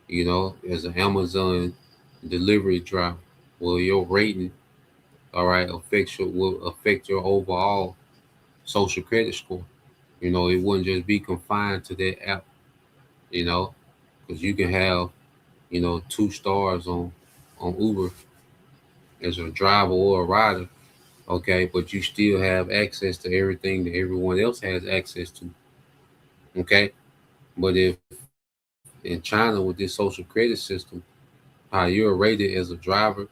as an Amazon delivery driver, well, your rating, all right, will affect your overall social credit score. It wouldn't just be confined to that app, because you can have, 2 stars on Uber as a driver or a rider, okay, but you still have access to everything that everyone else has access to, okay. But if in China with this social credit system, how you're rated as a driver,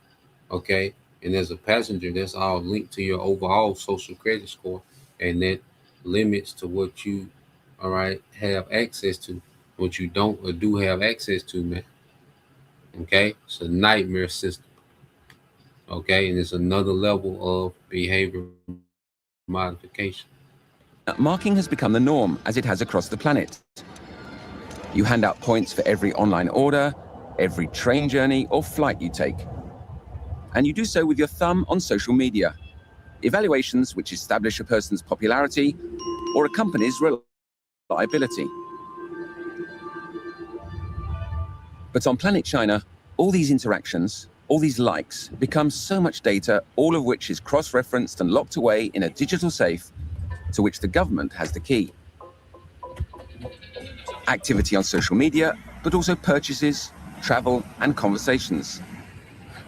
okay, and as a passenger, that's all linked to your overall social credit score, and that limits to what you, all right, have access to. What you don't or do have access to, man. Okay, it's a nightmare system. Okay, and it's another level of behavior modification. Marking has become the norm, as it has across the planet. You hand out points for every online order, every train journey or flight you take. And you do so with your thumb on social media. Evaluations which establish a person's popularity or a company's reliability. But on Planet China, all these interactions, all these likes, become so much data, all of which is cross-referenced and locked away in a digital safe to which the government has the key. Activity on social media, but also purchases, travel, and conversations.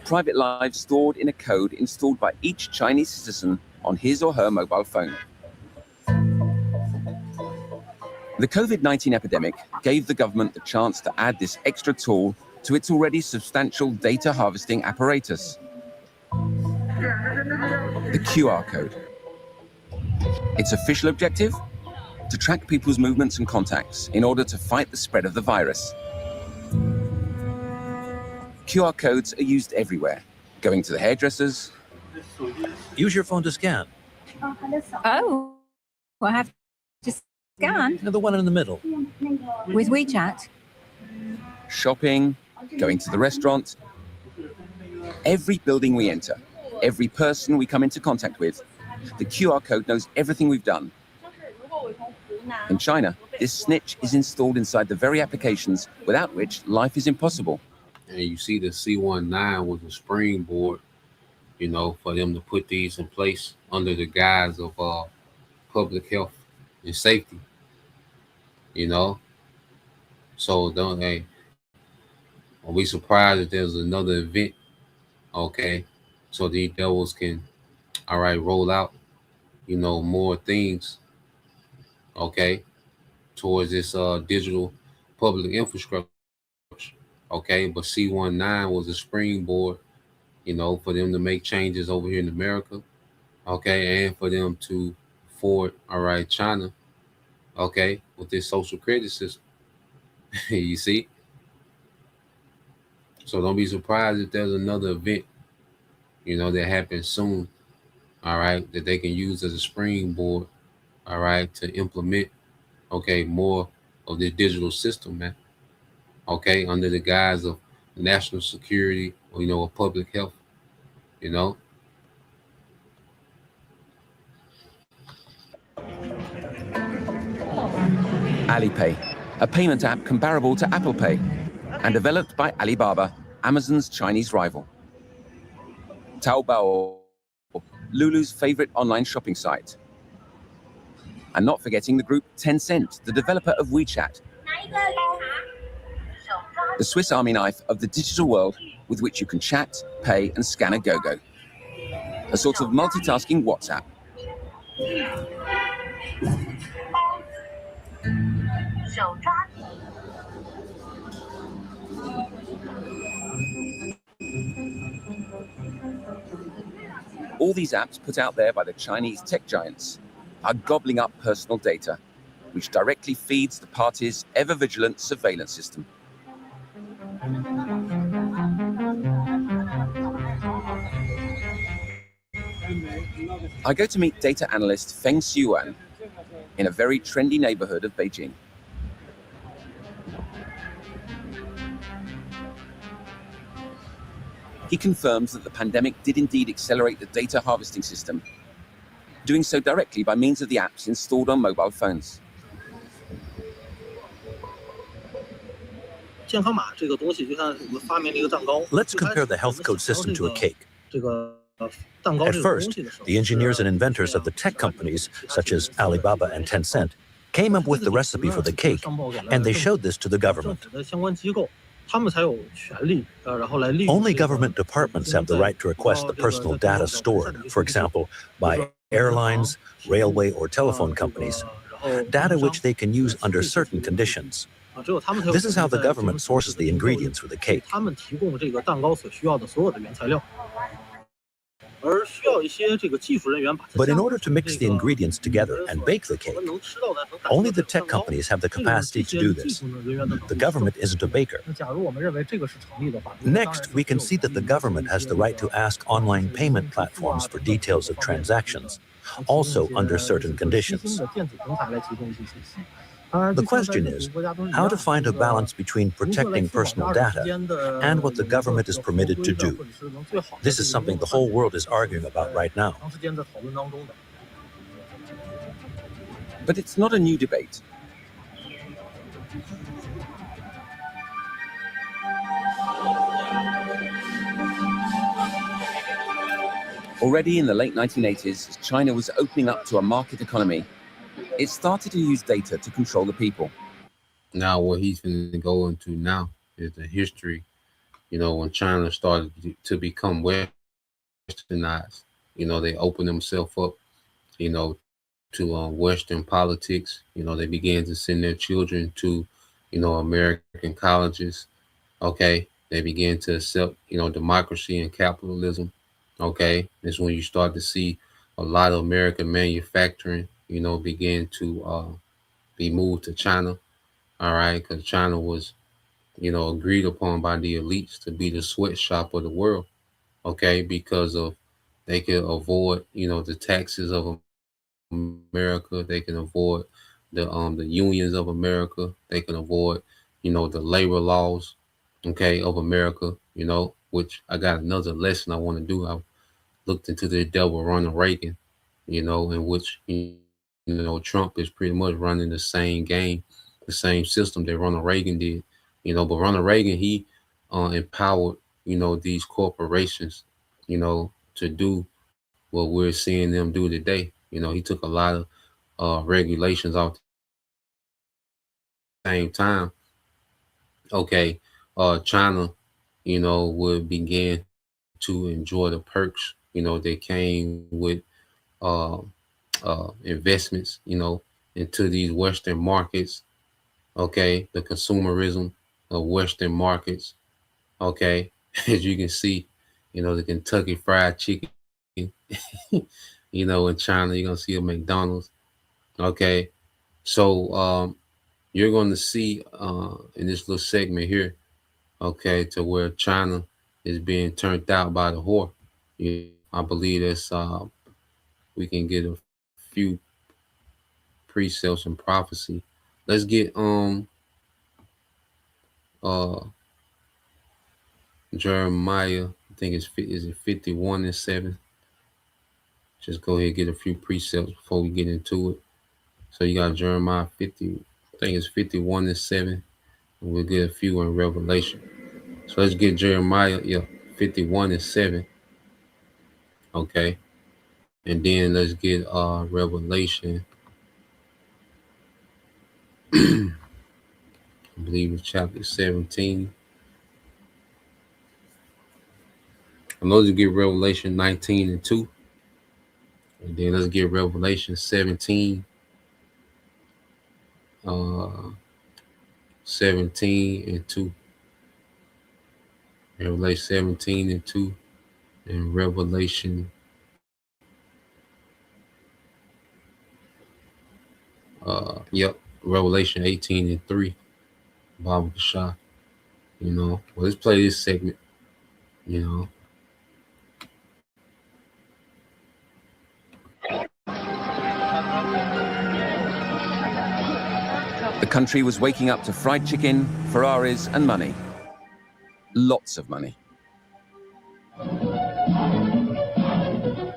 Private lives stored in a code installed by each Chinese citizen on his or her mobile phone. The COVID-19 epidemic gave the government the chance to add this extra tool to its already substantial data harvesting apparatus. The QR code. Its official objective? To track people's movements and contacts in order to fight the spread of the virus. QR codes are used everywhere. Going to the hairdressers. Use your phone to scan. Oh, I have to scan? The one in the middle. With WeChat? Shopping, going to the restaurant. Every building we enter, every person we come into contact with, the QR code knows everything we've done. In China, this snitch is installed inside the very applications without which life is impossible. And you see the C19 was a springboard, for them to put these in place under the guise of public health and safety. So don't be surprised if there's another event, okay? So these devils can, all right, roll out, more things, okay, towards this digital public infrastructure. Okay, but C19 was a springboard, for them to make changes over here in America, okay, and for them to forward, all right, China, okay, with this social credit system. You see? So don't be surprised if there's another event, that happens soon, all right, that they can use as a springboard, all right, to implement, okay, more of this digital system, man. Okay, under the guise of national security of public health, you know. Alipay, a payment app comparable to Apple Pay and developed by Alibaba, Amazon's Chinese rival. Taobao, Lulu's favorite online shopping site. And not forgetting the group Tencent, the developer of WeChat, the Swiss Army knife of the digital world with which you can chat, pay, and scan a go-go. A sort of multitasking WhatsApp. All these apps put out there by the Chinese tech giants are gobbling up personal data, which directly feeds the party's ever-vigilant surveillance system. I go to meet data analyst Feng Xiuan in a very trendy neighborhood of Beijing. He confirms that the pandemic did indeed accelerate the data harvesting system, doing so directly by means of the apps installed on mobile phones. Let's compare the health code system to a cake. At first, the engineers and inventors of the tech companies, such as Alibaba and Tencent, came up with the recipe for the cake, and they showed this to the government. Only government departments have the right to request the personal data stored, for example, by airlines, railway, or telephone companies, data which they can use under certain conditions. This is how the government sources the ingredients for the cake. But in order to mix the ingredients together and bake the cake, only the tech companies have the capacity to do this. The government isn't a baker. Next, we can see that the government has the right to ask online payment platforms for details of transactions, also under certain conditions. The question is how to find a balance between protecting personal data and what the government is permitted to do. This is something the whole world is arguing about right now. But it's not a new debate. Already in the late 1980s, China was opening up to a market economy. It started to use data to control the people. Now, what he's going to go into now is the history, when China started to become westernized. They opened themselves up, to Western politics. They began to send their children to, American colleges. Okay. They began to accept, democracy and capitalism. Okay. That's when you start to see a lot of American manufacturing, began to be moved to China. All right. Because China was, agreed upon by the elites to be the sweatshop of the world. Okay. Because of they could avoid, the taxes of America. They can avoid the unions of America. They can avoid, the labor laws, okay, of America, which I got another lesson I want to do. I looked into the devil Ronald Reagan, in which, Trump is pretty much running the same game, the same system that Ronald Reagan did, but Ronald Reagan, he empowered, these corporations, to do what we're seeing them do today. He took a lot of regulations off the same time. Okay, China, would begin to enjoy the perks, that came with investments, into these Western markets. Okay, the consumerism of Western markets. Okay, as you can see, the Kentucky Fried Chicken, in China, you're gonna see a McDonald's. Okay, so you're going to see in this little segment here, okay, to where China is being turned out by the whore. I believe that's we can get a few precepts and prophecy. Let's get Jeremiah, I think is it 51:7. Just go ahead and get a few precepts before we get into it. So you got Jeremiah 50, I think it's 51:7, and we'll get a few in Revelation. So let's get Jeremiah, 51:7. Okay. And then let's get Revelation. I believe it's chapter 17. And let's get Revelation 19:2. And then let's get Revelation 17. 17:2. Revelation 17:2. And Revelation Revelation 18:3. Baba Kashah. Well, let's play this segment. The country was waking up to fried chicken, Ferraris, and money. Lots of money.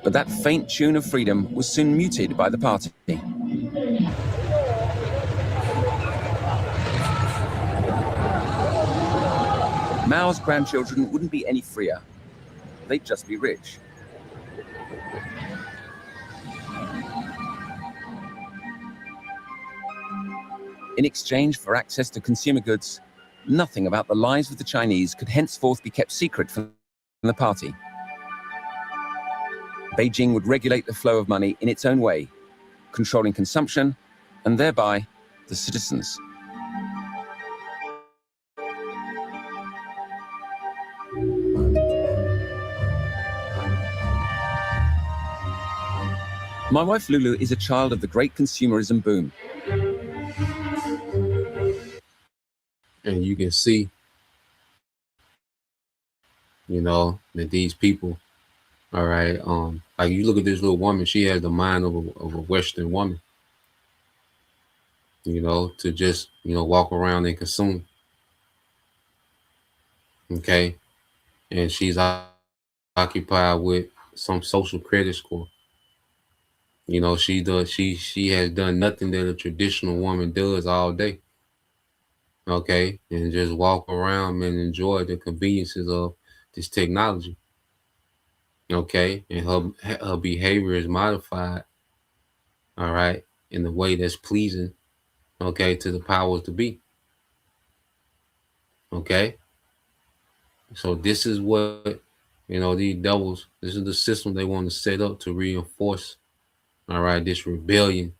But that faint tune of freedom was soon muted by the party. Mao's grandchildren wouldn't be any freer. They'd just be rich. In exchange for access to consumer goods, nothing about the lives of the Chinese could henceforth be kept secret from the party. Beijing would regulate the flow of money in its own way, controlling consumption and thereby the citizens. My wife Lulu is a child of the great consumerism boom. And you can see, that these people, all right, like you look at this little woman, she has the mind of a Western woman, to just, walk around and consume. Okay. And she's occupied with some social credit score. She has done nothing that a traditional woman does all day. Okay, and just walk around and enjoy the conveniences of this technology. Okay, and her behavior is modified, all right, in the way that's pleasing, okay, to the powers to be. Okay, so this is what these devils. This is the system they want to set up to reinforce, all right, this rebellion,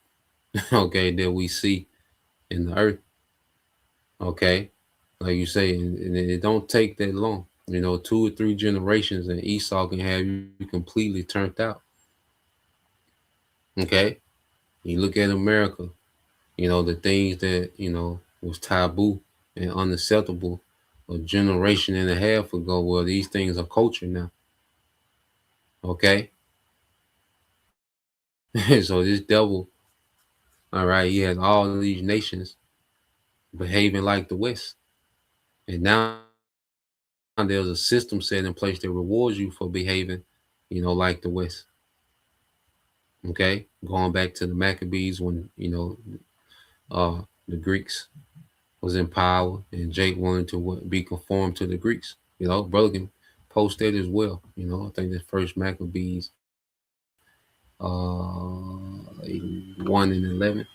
okay, that we see in the earth. Okay, like you say, and it don't take that long. 2 or 3 generations, and Esau can have you completely turned out. Okay, you look at America. The things that was taboo and unacceptable a generation and a half ago. Well, these things are culture now. Okay, so this devil, all right, he has all of these nations behaving like the West, and now there's a system set in place that rewards you for behaving, like the West. Okay, going back to the Maccabees when the Greeks was in power, and Jake wanted to be conformed to the Greeks. Brother can post that as well. I think the first Maccabees 1:11.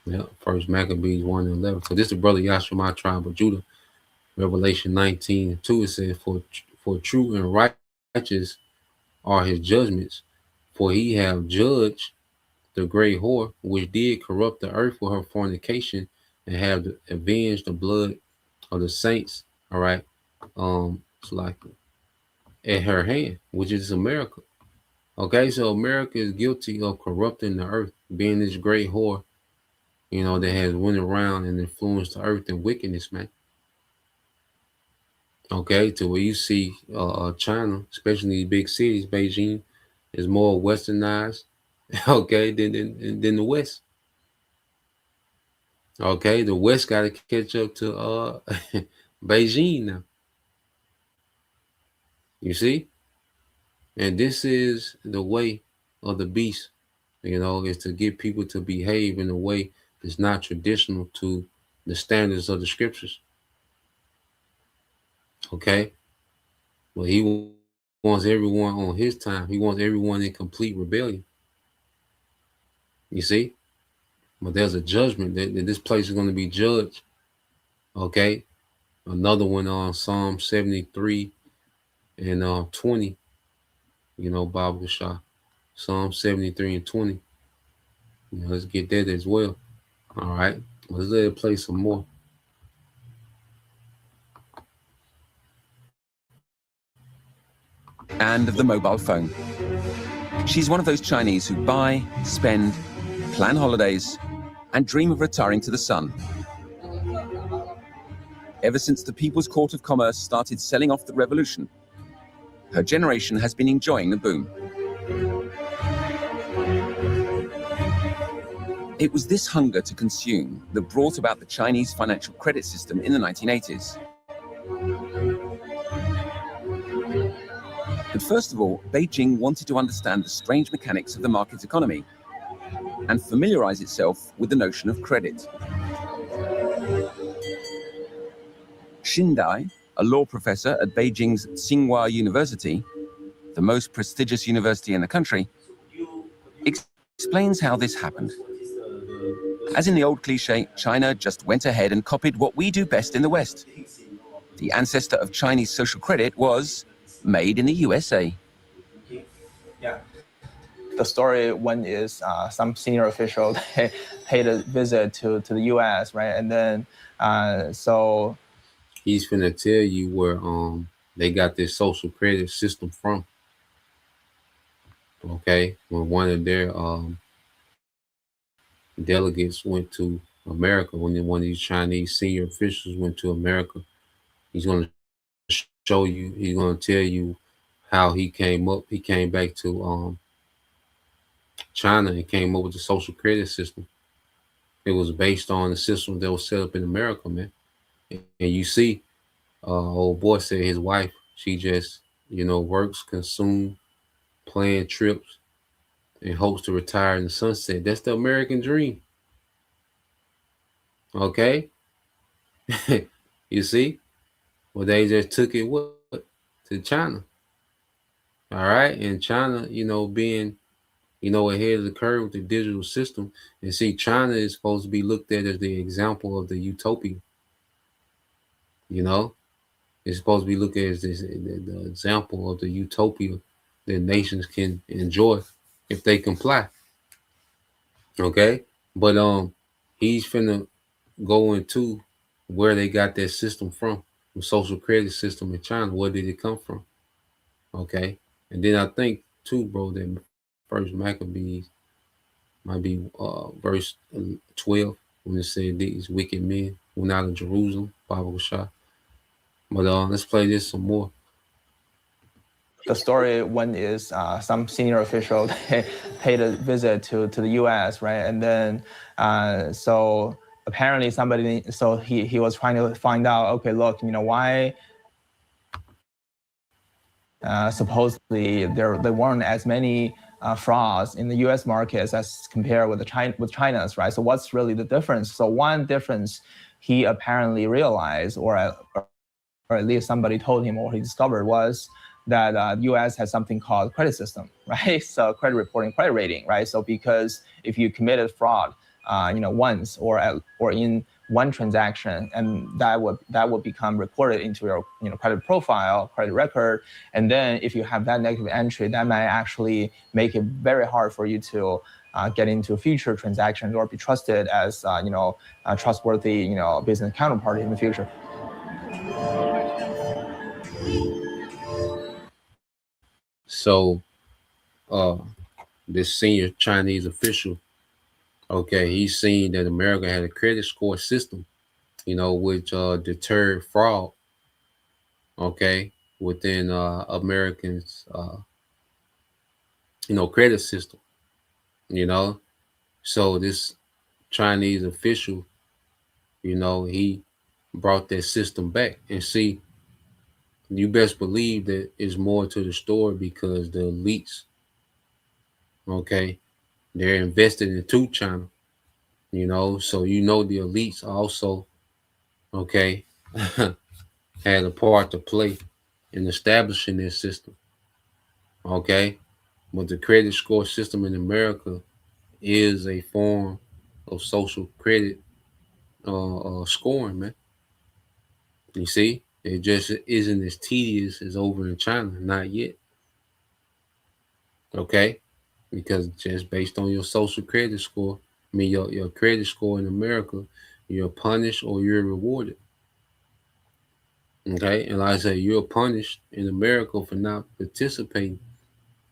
Yeah, first Maccabees 1:11. So this is brother Yashima, tribe of Judah. Revelation 19:2, it says, for true and righteous are his judgments, for he have judged the great whore, which did corrupt the earth with her fornication, and have avenged the blood of the saints, all right, it's like at her hand, which is America. Okay, so America is guilty of corrupting the earth, being this great whore, that has went around and influenced the earth in wickedness, man. Okay, to where you see China, especially these big cities, Beijing, is more westernized, okay, than the West. Okay, the West got to catch up to Beijing now. You see? And this is the way of the beast, is to get people to behave in a way that's not traditional to the standards of the scriptures. Okay? But he wants everyone on his time. He wants everyone in complete rebellion. You see? But there's a judgment that this place is going to be judged. Okay? Another one on Psalm 73 and 20, Bible Shah. Psalm 73 and 20. Let's get that as well. All right. Let's let it play some more. And of the mobile phone. She's one of those Chinese who buy, spend, plan holidays, and dream of retiring to the sun. Ever since the People's Court of Commerce started selling off the revolution, her generation has been enjoying the boom. It was this hunger to consume that brought about the Chinese financial credit system in the 1980s. But first of all, Beijing wanted to understand the strange mechanics of the market economy and familiarize itself with the notion of credit. Xin Dai, a law professor at Beijing's Tsinghua University, the most prestigious university in the country, explains how this happened. As in the old cliche, China just went ahead and copied what we do best in the West. The ancestor of Chinese social credit was made in the USA. Yeah. The story one is some senior official paid a visit to the US, right? And then so he's finna tell you where they got this social credit system from. Okay, when one of their delegates went to America, when one of these Chinese senior officials went to America, he's going to show you, he's going to tell you how he came up. He came back to China and came up with the social credit system. It was based on the system that was set up in America, man. And you see, old boy said his wife, she just, works, consume, plan trips, and hopes to retire in the sunset. That's the American dream. Okay? You see? Well, they just took it to China. All right? And China, being, ahead of the curve with the digital system. And see, China is supposed to be looked at as the example of the utopia. It's supposed to be looked at as the example of the utopia that nations can enjoy if they comply. Okay? But he's finna go into where they got that system from, the social credit system in China. Where did it come from? Okay? And then I think too, bro, that First Maccabees might be verse 12 when it said these wicked men went out of Jerusalem, Bible Shah. But let's play this some more. The story one is some senior official paid a visit to the US, right? And then so apparently he was trying to find out, okay, look, why supposedly there weren't as many frauds in the US markets as compared with China's, right? So what's really the difference? So one difference he apparently realized, or at least somebody told him, or he discovered, was that U.S. has something called credit system, right? So credit reporting, credit rating, right? So because if you committed fraud, once or in one transaction, and that would become recorded into your credit profile, credit record, and then if you have that negative entry, that might actually make it very hard for you to get into future transactions or be trusted as a trustworthy business counterparty in the future. So, this senior Chinese official, okay, he's seen that America had a credit score system, which deterred fraud, okay, within Americans, credit system, So this Chinese official, he brought that system back. And see, you best believe that it's more to the story because the elites, okay, they're invested into China, so the elites also, okay, had a part to play in establishing this system, okay? But the credit score system in America is a form of social credit scoring, man. You see, it just isn't as tedious as over in China, not yet, okay? Because just based on your social credit score, your credit score in America, you're punished or you're rewarded. Okay, and like I say, you're punished in America for not participating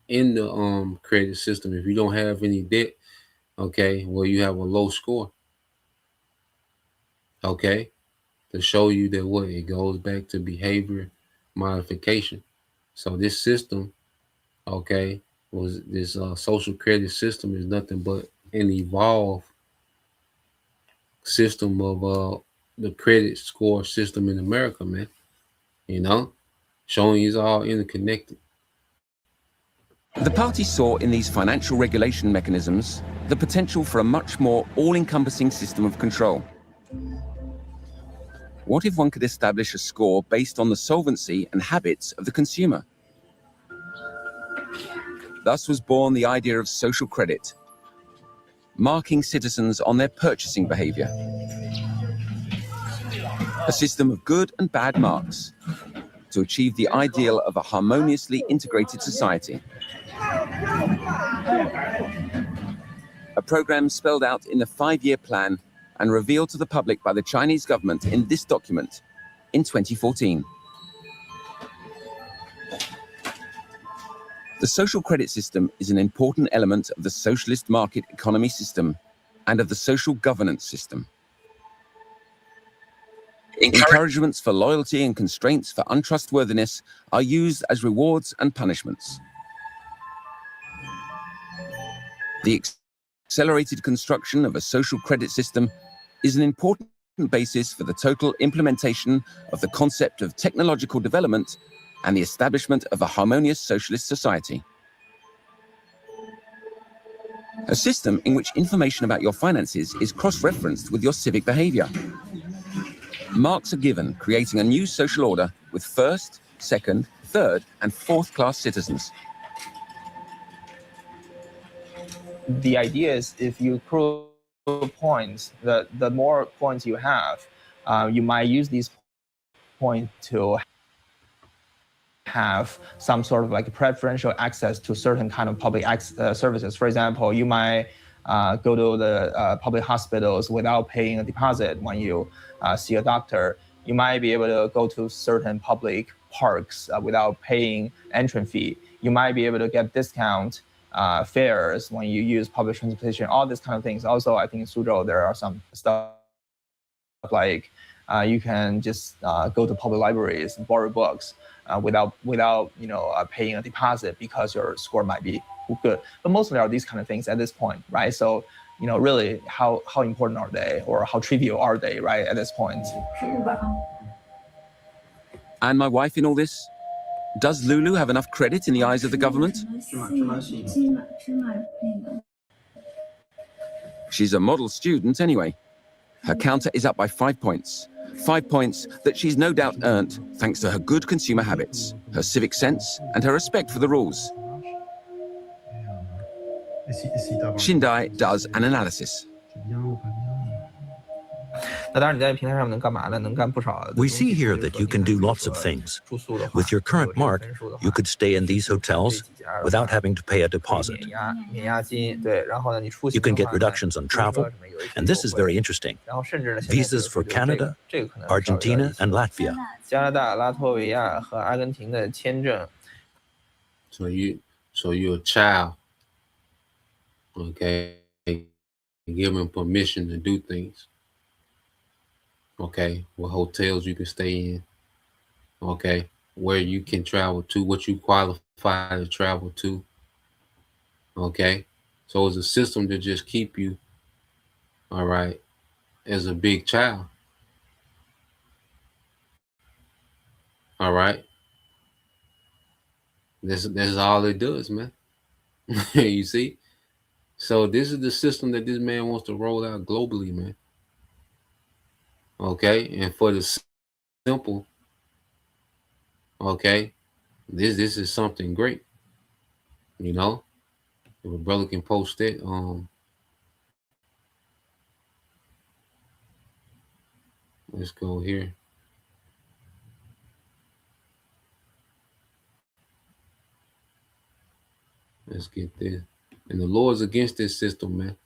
in the credit system. If you don't have any debt, okay, well you have a low score. Okay, to show you that what it goes back to behavior modification. So this system, okay, was this social credit system is nothing but an evolved system of the credit score system in America, man. Showing it's all interconnected. The party saw in these financial regulation mechanisms the potential for a much more all-encompassing system of control. What if one could establish a score based on the solvency and habits of the consumer? Thus was born the idea of social credit, marking citizens on their purchasing behavior. A system of good and bad marks to achieve the ideal of a harmoniously integrated society. A program spelled out in the 5-year plan and revealed to the public by the Chinese government in this document in 2014. The social credit system is an important element of the socialist market economy system and of the social governance system. Encouragements for loyalty and constraints for untrustworthiness are used as rewards and punishments. The accelerated construction of a social credit system is an important basis for the total implementation of the concept of technological development and the establishment of a harmonious socialist society. A system in which information about your finances is cross-referenced with your civic behavior. Marks are given, creating a new social order with first, second, third, and fourth class citizens. The idea is if you accrue points, the more points you have, you might use these points to have some sort of like preferential access to certain kind of public services. For example, you might go to the public hospitals without paying a deposit when you see a doctor. You might be able to go to certain public parks without paying entrance fee. You might be able to get discount fares when you use public transportation, all these kind of things. Also, I think in Suzhou, there are some stuff like you can just go to public libraries and borrow books without paying a deposit because your score might be good. But mostly are these kind of things at this point, right? So, really, how important are they, or how trivial are they, right, at this point? And my wife in all this? Does Lulu have enough credit in the eyes of the government? She's a model student anyway. Her counter is up by 5 points. 5 points that she's no doubt earned thanks to her good consumer habits, her civic sense, and her respect for the rules. Shindai does an analysis. We see here that you can do lots of things. With your current mark, you could stay in these hotels without having to pay a deposit. You can get reductions on travel, and this is very interesting. Visas for Canada, Argentina, and Latvia. So you're a child, okay, given permission to do things. Okay, what hotels you can stay in, okay, where you can travel to, what you qualify to travel to, okay. So it's a system to just keep you, all right, as a big child, all right. That's all it does, man. You see? So this is the system that this man wants to roll out globally, man. Okay, and for the simple, okay, this is something great. You know, if a brother can post it, let's go here. Let's get this. And the Lord's against this system, man.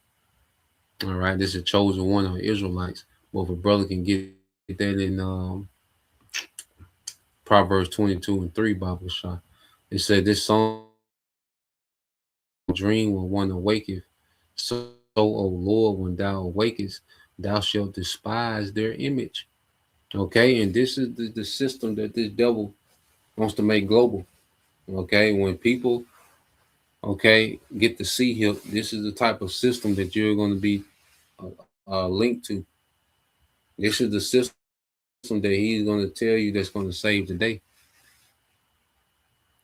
All right, this is a chosen one of Israelites. Well, if a brother can get that in Proverbs 22:3, Bible shot. It said this song dream when one awaketh. So, O Lord, when thou awakest, thou shalt despise their image. Okay, and this is the system that this devil wants to make global. Okay, when people, okay, get to see him, this is the type of system that you're going to be linked to. This is the system that he's going to tell you that's going to save the day.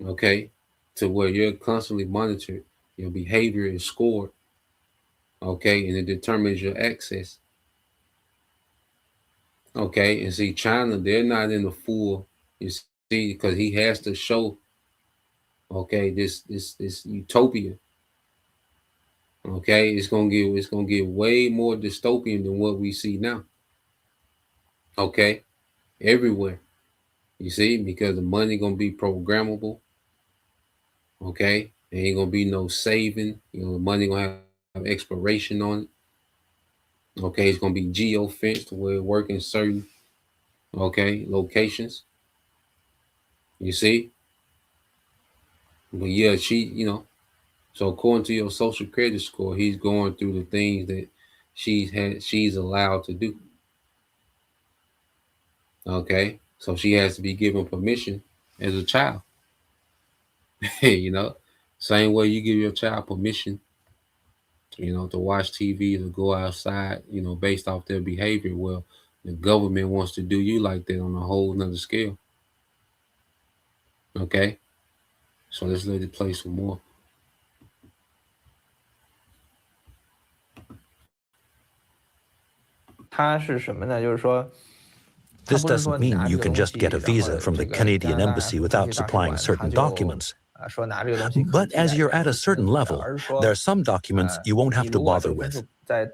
Okay, to where you're constantly monitored, your behavior is scored. Okay, and it determines your access. Okay, and see, China, they're not in the full, you see, because he has to show, okay, this utopia. Okay, it's gonna get way more dystopian than what we see now. Okay, everywhere, you see, because the money gonna be programmable. Okay, there ain't gonna be no saving. You know, the money gonna have expiration on it. Okay, it's gonna be geo fenced where it work in certain locations. You see, but yeah, so according to your social credit score, he's going through the things that she's allowed to do. Okay, so she has to be given permission as a child. You know, same way you give your child permission, to watch TV, to go outside, based off their behavior. Well, the government wants to do you like that on a whole nother scale. Okay, so let's let it play some more. This doesn't mean you can just get a visa from the Canadian embassy without supplying certain documents. But as you're at a certain level, there are some documents you won't have to bother with. It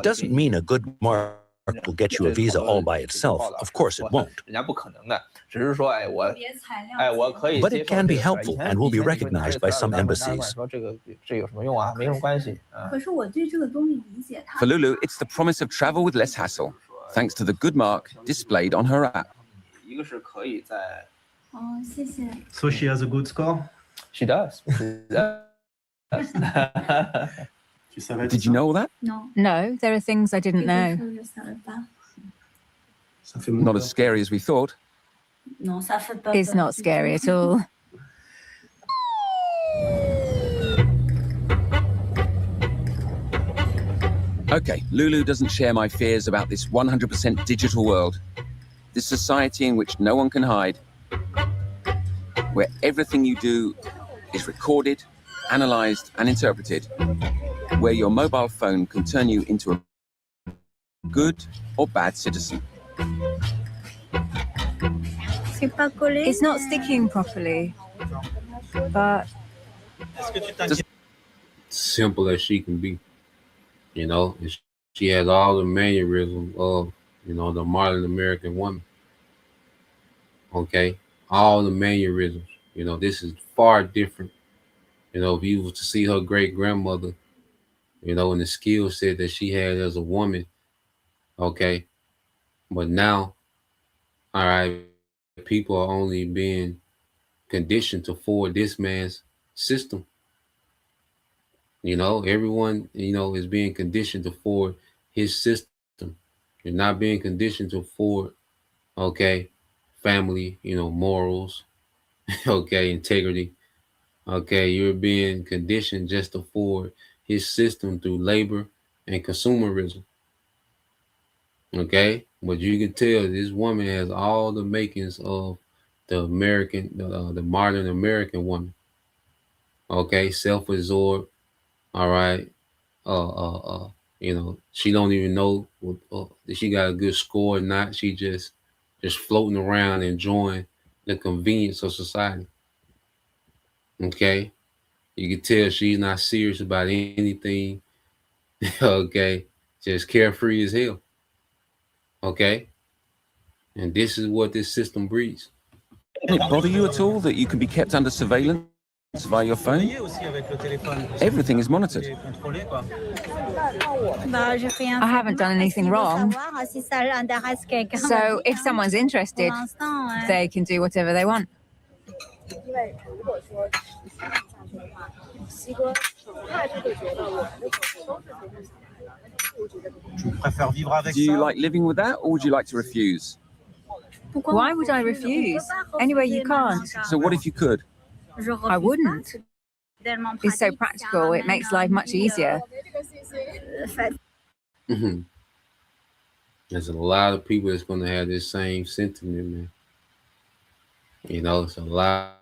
doesn't mean a good mark will get you a visa all by itself. Of course it won't. But it can be helpful and will be recognized by some embassies. For Lulu, it's the promise of travel with less hassle, thanks to the good mark displayed on her app. So she has a good score? She does. Did you know all that? No, there are things I didn't know. Not as scary as we thought. It's not scary at all. Okay, Lulu doesn't share my fears about this 100% digital world. This society in which no one can hide, where everything you do is recorded, analyzed, and interpreted, where your mobile phone can turn you into a good or bad citizen. It's not sticking properly, but simple as she can be, she has all the mannerisms of, the modern American woman. Okay, all the mannerisms. This is far different. If you were to see her great grandmother, and the skill set that she had as a woman. Okay, but now, all right, people are only being conditioned to forward this man's system. Everyone, is being conditioned to forward his system. You're not being conditioned to forward, family, morals, integrity. Okay, you're being conditioned just to forward his system through labor and consumerism. Okay, but you can tell this woman has all the makings of the modern American woman. Okay, self-absorbed. All right, she don't even know if she got a good score or not. She just floating around enjoying the convenience of society. Okay, you can tell she's not serious about anything. Okay, just carefree as hell. Okay, and this is what this system breeds. Did it bother you at all that you can be kept under surveillance via your phone? Everything is monitored. I haven't done anything wrong. So if someone's interested, they can do whatever they want. Do you like living with that, or would you like to refuse? Why would I refuse? Anyway, you can't. So what if you could? I wouldn't. It's so practical. It makes life much easier. Mhm. There's a lot of people that's going to have this same sentiment, man. It's a lot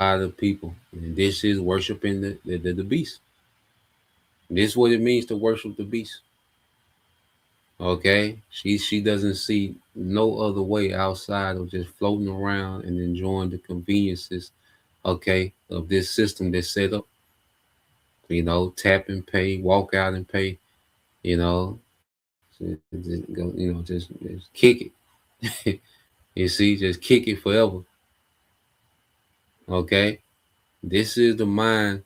of people, and this is worshiping the beast. This is what it means to worship the beast. Okay, she doesn't see no other way outside of just floating around and enjoying the conveniences, okay, of this system that's set up. Tap and pay, walk out and pay. You know, just kick it. You see, just kick it forever. Okay, this is the mind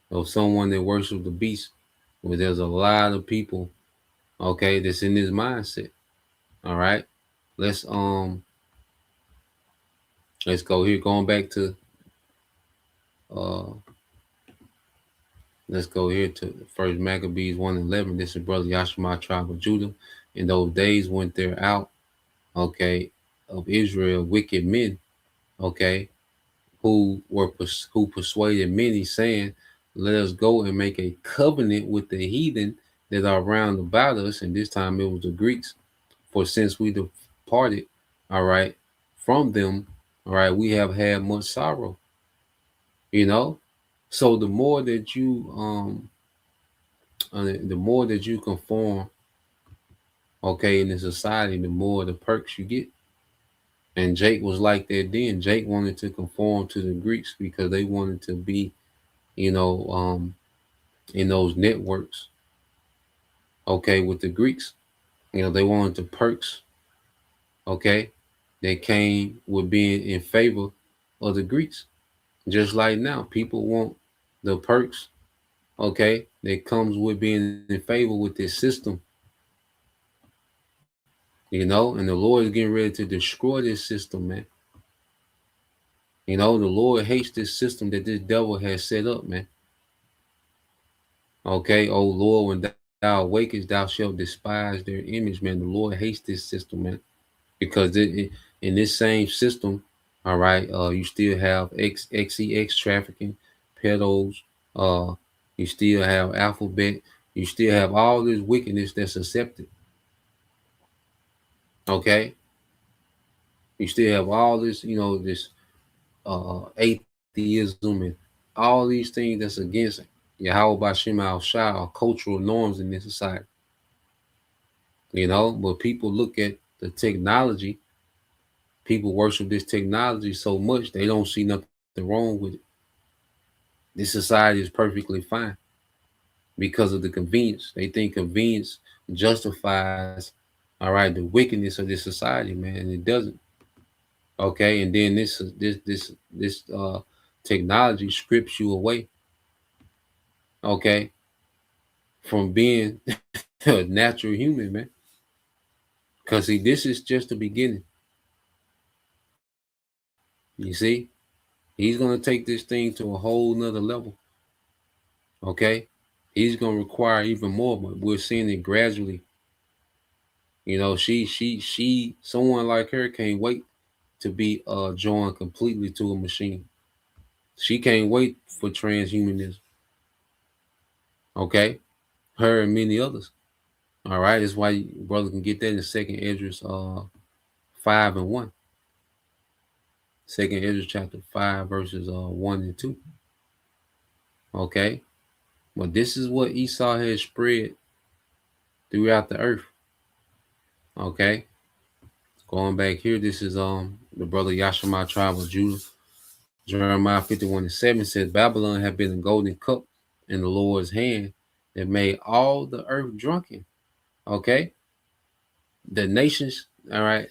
of someone that worships the beast. Where there's a lot of people, okay, that's in this mindset. All right, let's go here. Going back to let's go here to First Maccabees 1:11. This is brother Yashima, tribe of Judah. In those days went there out, okay, of Israel wicked men, okay, who persuaded many, saying, "Let us go and make a covenant with the heathen that are round about us." And this time it was the Greeks. For since we departed, all right, from them, all right, we have had much sorrow. So the more that you conform, okay, in the society, the more the perks you get. And Jake was like that then. Jake wanted to conform to the Greeks because they wanted to be, in those networks, okay, with the Greeks. They wanted the perks, okay, that came with being in favor of the Greeks. Just like now, people want the perks, okay, that comes with being in favor with this system. And the Lord is getting ready to destroy this system, man. The Lord hates this system that this devil has set up, man. Okay, oh Lord, when thou awakest, thou shalt despise their image, man. The Lord hates this system, man, because in this same system, all right, you still have XEX trafficking, pedos, you still have alphabet, you still have all this wickedness that's accepted. Okay, you still have all this, this atheism and all these things that's against Yahweh Bashim al-Shah are cultural norms in this society. But people look at the technology, people worship this technology so much they don't see nothing wrong with it. This society is perfectly fine because of the convenience. They think convenience justifies, all right, the wickedness of this society, man, and it doesn't. Okay, and then this technology strips you away, okay, from being a natural human, man. Because see, this is just the beginning. You see, he's gonna take this thing to a whole nother level. Okay, he's gonna require even more, but we're seeing it gradually. Someone like her can't wait to be joined completely to a machine. She can't wait for transhumanism. Okay, her and many others. All right, that's why brother can get that in 2nd Esdras 5:1. 2nd Esdras chapter 5 verses 1 and 2. Okay, but this is what Esau has spread throughout the earth. Okay, going back here, this is the brother Yashima tribe of Judah. Jeremiah 51:7 says, Babylon had been a golden cup in the Lord's hand that made all the earth drunken. Okay, the nations, all right,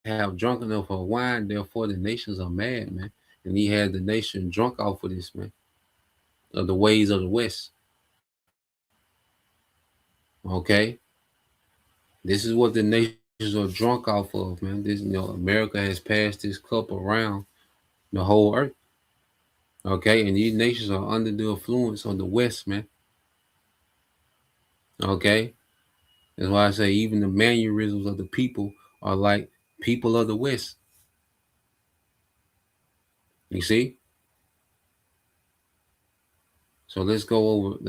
have drunk enough of wine, therefore the nations are mad, man. And he had the nation drunk off of this, man, of the ways of the West. Okay, this is what the nations are drunk off of, man. This, America has passed this cup around the whole earth. Okay, and these nations are under the influence of the West, man. Okay, that's why I say even the mannerisms of the people are like people of the West. You see? So let's go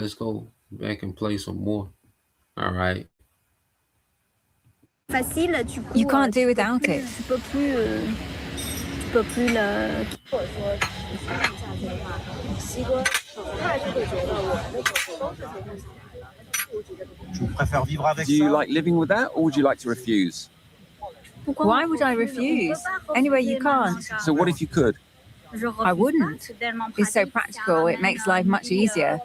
back and play some more. All right. You can't do without it. Do you like living with that, or would you like to refuse? Why would I refuse? Anyway, you can't. So what if you could? I wouldn't. It's so practical. It makes life much easier.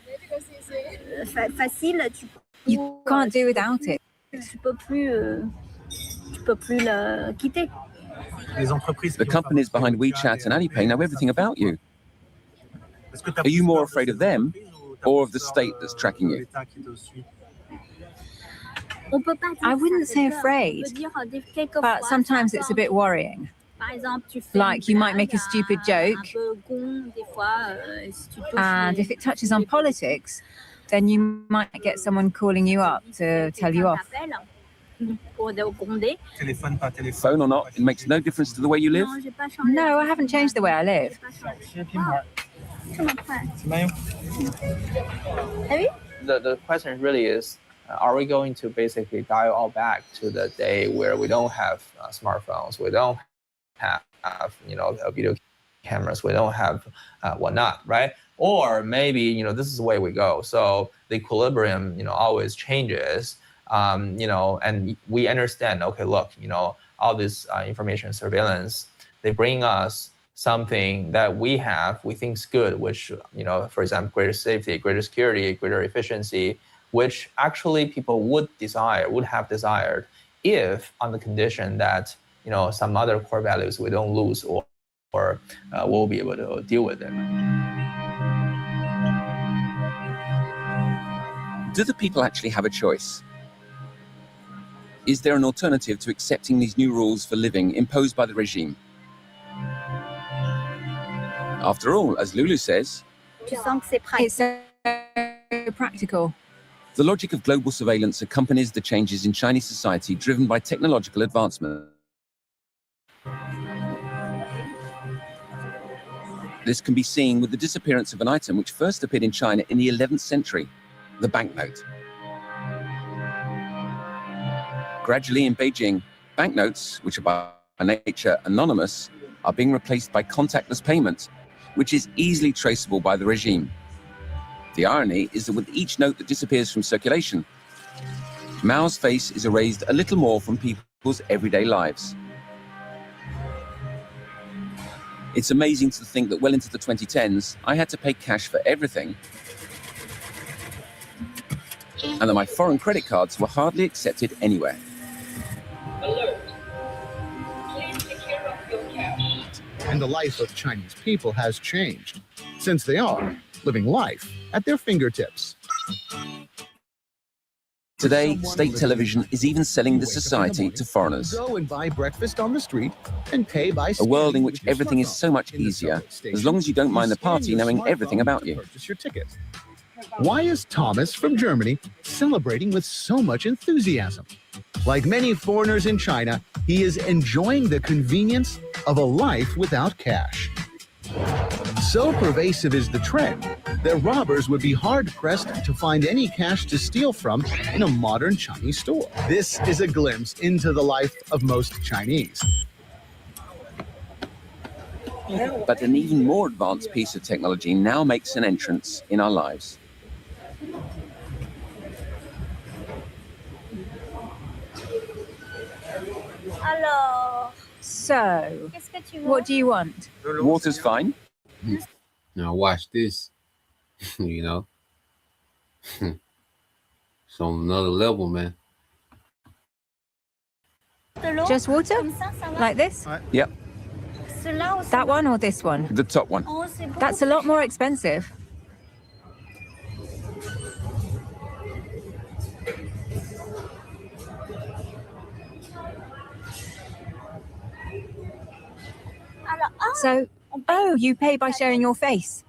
You can't do without it. The companies behind WeChat and Alipay know everything about you. Are you more afraid of them or of the state that's tracking you? I wouldn't say afraid, but sometimes it's a bit worrying. Like you might make a stupid joke, and if it touches on politics, then you might get someone calling you up to tell you off. Phone or not, it makes no difference to the way you live? No, I haven't changed the way I live. The question really is, are we going to basically dial all back to the day where we don't have smartphones, we don't have video cameras, we don't have whatnot, right? Or maybe this is the way we go. So the equilibrium always changes, and we understand. Okay, look, all this information surveillance, they bring us something that we think is good, which for example, greater safety, greater security, greater efficiency, which actually people would have desired if on the condition that some other core values we don't lose or we'll be able to deal with it. Do the people actually have a choice? Is there an alternative to accepting these new rules for living imposed by the regime? After all, as Lulu says, It's so practical. the logic of global surveillance accompanies the changes in Chinese society driven by technological advancement. This can be seen with the disappearance of an item which first appeared in China in the 11th century, the banknote. Gradually in Beijing, banknotes, which are by nature anonymous, are being replaced by contactless payment, which is easily traceable by the regime. The irony is that with each note that disappears from circulation, Mao's face is erased a little more from people's everyday lives. It's amazing to think that well into the 2010s, I had to pay cash for everything, and that my foreign credit cards were hardly accepted anywhere. And the life of Chinese people has changed, since they are living life at their fingertips. Today, state television is even selling the society to foreigners. Go and buy breakfast on the street and pay by A world in which everything is so much easier, as long as you don't mind the party knowing everything about you. Purchase your ticket. Why is Thomas from Germany celebrating with so much enthusiasm? Like many foreigners in China, he is enjoying the convenience of a life without cash. So pervasive is the trend that robbers would be hard-pressed to find any cash to steal from in a modern Chinese store. This is a glimpse into the life of most Chinese. But an even more advanced piece of technology now makes an entrance in our lives. So, what do you want? Water's fine. Now watch this. You know, it's on another level, man. Just water? Like this? Yep, That one or this one? the top one. That's a lot more expensive. So, oh, you pay by showing your face.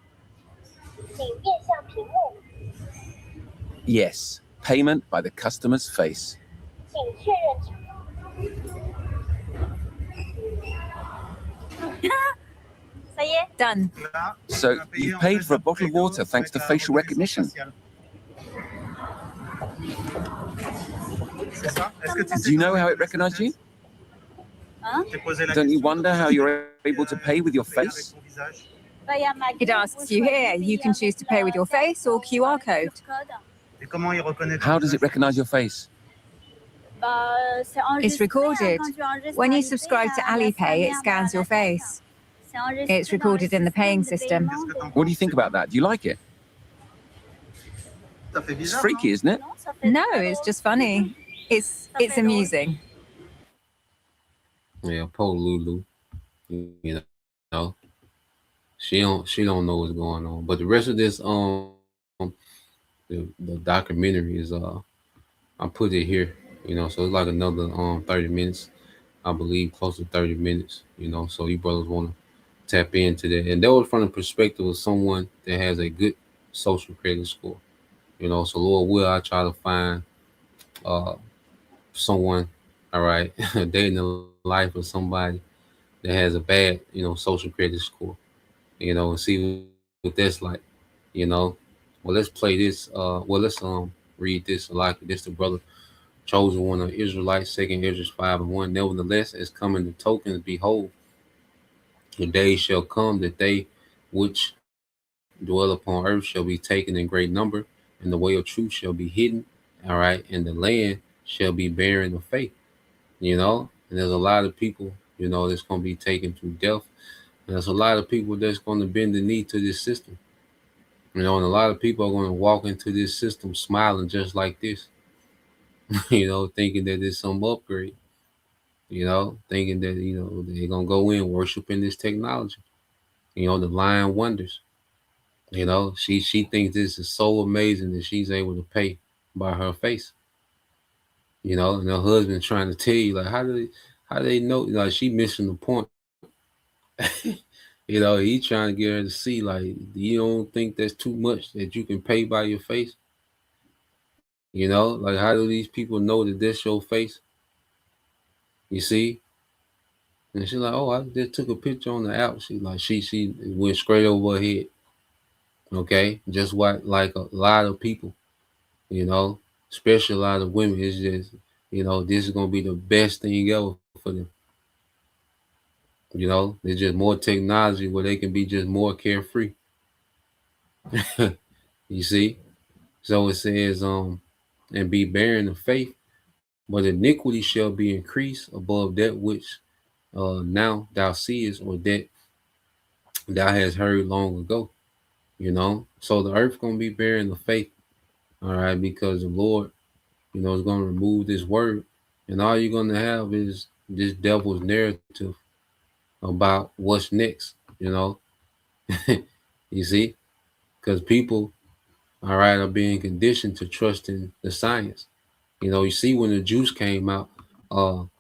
Yes, payment by the customer's face. Done. So you paid for a bottle of water thanks to facial recognition. Do you know how it recognized you? Don't you wonder how you're able to pay with your face? It asks you here, you can choose to pay with your face or QR code. How does it recognize your face? It's recorded. When you subscribe to Alipay, it scans your face. It's recorded in the paying system. What do you think about that? Do you like it? It's freaky, isn't it? No, it's just funny. It's amusing. Yeah, poor Lulu. You know, she don't know what's going on. But the rest of this the documentary is I put it here. You know, so it's like another 30 minutes, I believe, close to 30 minutes. You know, so you brothers want to tap into that, and that was from the perspective of someone that has a good social credit score. You know, so Lord will I try to find someone, all right, a day in the life of somebody that has a bad, you know, social credit score, you know, and see what that's like, you know. Well, let's play this. Let's read this. Like this, the brother chosen one of Israelites, 2 Ezra 5:1. Nevertheless, as coming the tokens, behold, the days shall come that they which dwell upon earth shall be taken in great number, and the way of truth shall be hidden, all right, and the land shall be barren of faith, you know. And there's a lot of people, you know, that's going to be taken to death. And there's a lot of people that's going to bend the knee to this system, you know, and a lot of people are going to walk into this system smiling just like this, you know, thinking that it's some upgrade, you know, thinking that, you know, they're going to go in worshiping this technology, you know, the lying wonders. You know, she thinks this is so amazing that she's able to pay by her face. You know, and her husband trying to tell you, like, how do they know? Like, she missing the point. You know, he trying to get her to see, like, you don't think that's too much that you can pay by your face? You know, like, how do these people know that that's your face? You see? And she's like, oh, I just took a picture on the app. She like, she went straight over her head. Okay, just what, like a lot of people, you know, especially a lot of women, it's just, you know, this is gonna be the best thing ever for them. You know, there's just more technology where they can be just more carefree. You see? So it says, and be barren of faith, but iniquity shall be increased above that which now thou seest, or that thou hast heard long ago. You know, so the earth gonna be barren of faith, all right, because the Lord, you know, is gonna remove this word, and all you're gonna have is this devil's narrative about what's next, you know. You see, because people, all right, are being conditioned to trust in the science. You know, you see, when the juice came out, no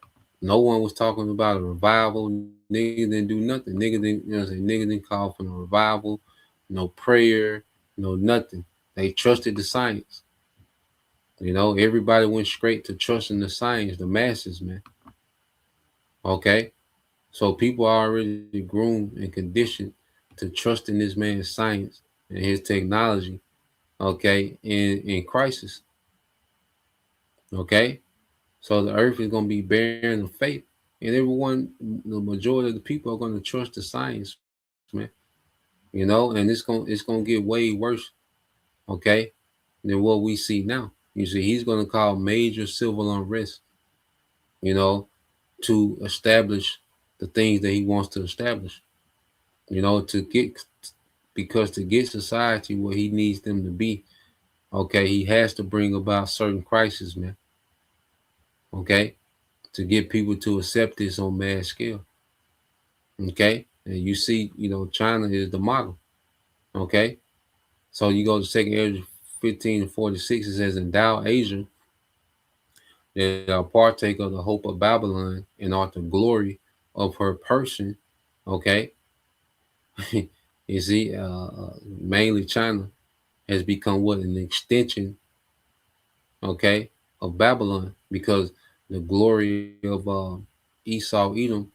one was talking about a revival. Nigga didn't do nothing. Nigga didn't, you know, say nigga didn't call for no revival, no prayer, no nothing. They trusted the science. You know, everybody went straight to trusting the science, the masses, man. Okay, so people are already groomed and conditioned to trust in this man's science and his technology, okay, in crisis. Okay, so the earth is going to be barren of faith, and everyone, the majority of the people are going to trust the science, man. You know, and it's gonna get way worse, okay, than what we see now. You see, he's going to cause major civil unrest, you know, to establish the things that he wants to establish. You know, to get society where he needs them to be, okay, he has to bring about certain crises, man. Okay, to get people to accept this on mass scale. Okay, and you see, you know, China is the model. Okay, so you go to Second Ezra 15:46. It says, "Endow Asia that are partake of the hope of Babylon and are the glory of her person." Okay, you see, mainly China has become what, an extension, okay, of Babylon, because the glory of Esau Edom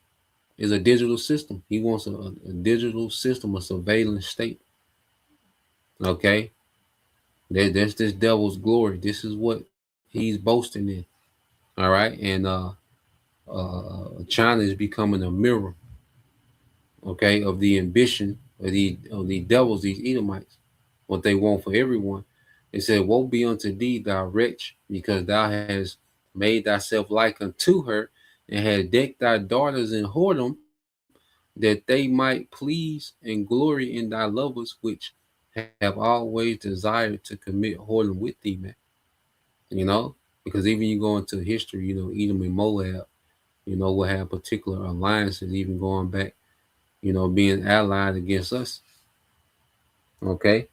is a digital system. He wants a digital system, a surveillance state. Okay, that's this devil's glory. This is what he's boasting in. All right, and China is becoming a mirror, okay, of the ambition of the devils, these Edomites, what they want for everyone. It said, "Woe be unto thee, thou wretch, because thou hast made thyself like unto her, and had decked thy daughters in whoredom, that they might please and glory in thy lovers, which have always desired to commit whoredom with thee," man. You know, because even you go into history, you know, Edom and Moab, you know, will have particular alliances, even going back, you know, being allied against us. Okay.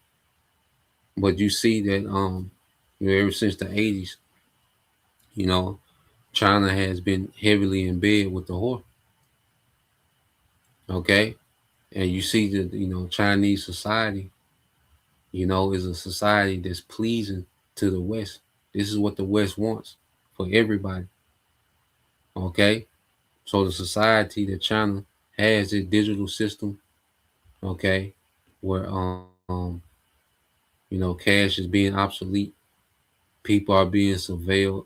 But you see that you know, ever since the 80s, you know, China has been heavily in bed with the whore. Okay. And you see that, you know, Chinese society, you know, is a society that's pleasing to the West. This is what the West wants for everybody. Okay. So the society that China has, a digital system, okay, where you know, cash is being obsolete, people are being surveilled,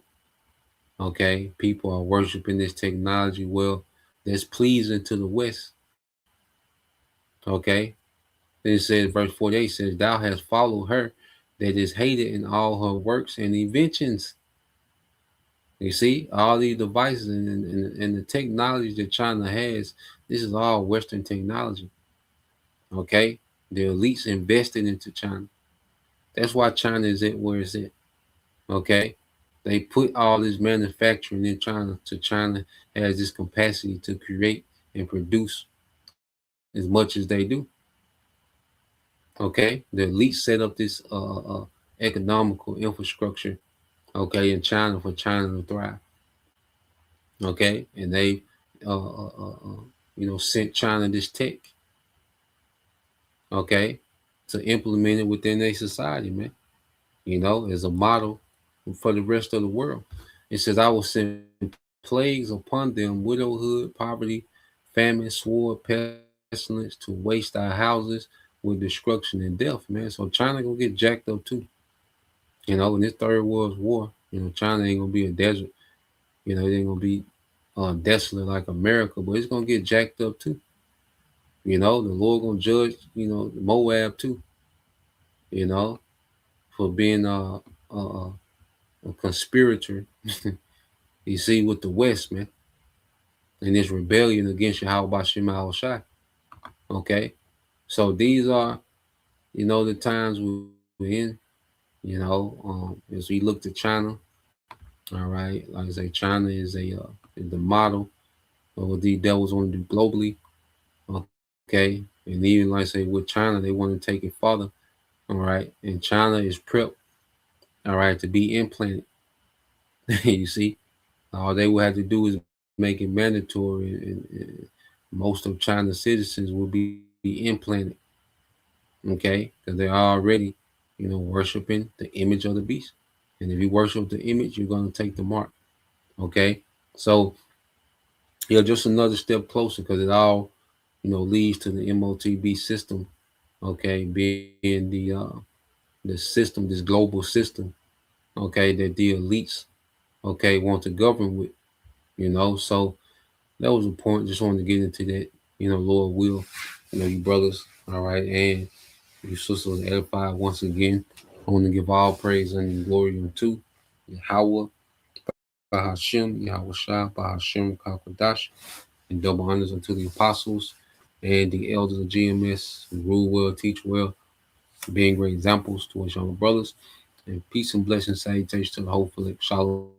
okay, people are worshiping this technology, well, that's pleasing to the West. Okay. Then it says, verse 48 says, "Thou hast followed her that is hated in all her works and inventions." You see, all these devices and the technology that China has, this is all Western technology. Okay. The elites invested into China. That's why China is at where it's at. Okay. They put all this manufacturing in China, so China has this capacity to create and produce as much as they do. Okay. The elites set up this economical infrastructure, okay, in China for China to thrive. Okay. And they you know, sent China this tech, okay, to implement it within their society, man. You know, as a model for the rest of the world. It says, "I will send plagues upon them, widowhood, poverty, famine, sword, pestilence, to waste thy houses with destruction and death," man. So China gonna get jacked up too. You know, in this third world war, you know, China ain't gonna be a desert. You know, it ain't gonna be desolate like America, but it's gonna get jacked up too. You know, the Lord gonna judge, you know, Moab too. You know, for being a conspirator. You see, with the West, man, and this rebellion against Yahweh Shema Shai. Okay, so these are, you know, the times we're in. You know, as we look to China, all right, like I say, China is is the model of what these devils want to do globally. Okay, and even like I say, with China, they want to take it farther. All right, and China is prepped, all right, to be implanted. You see, all they will have to do is make it mandatory, and most of China's citizens will be implanted. Okay, because they're already, you know, worshiping the image of the beast. And if you worship the image, you're going to take the mark. Okay, so yeah, just another step closer, because it all, leads to the MOTB system, okay, being the system, this global system, okay, that the elites, okay, want to govern with, So that was the point. Just wanted to get into that, Lord will, you brothers, all right, and you sisters edified once again. I want to give all praise and glory unto Yahweh, Bahashem, Yahweh Shah, Bahashem, Kakadash, and double honors unto the apostles and the elders of GMS who rule well, teach well, being great examples to us younger brothers. And peace and blessings, salutations to the whole Philip. Shalom.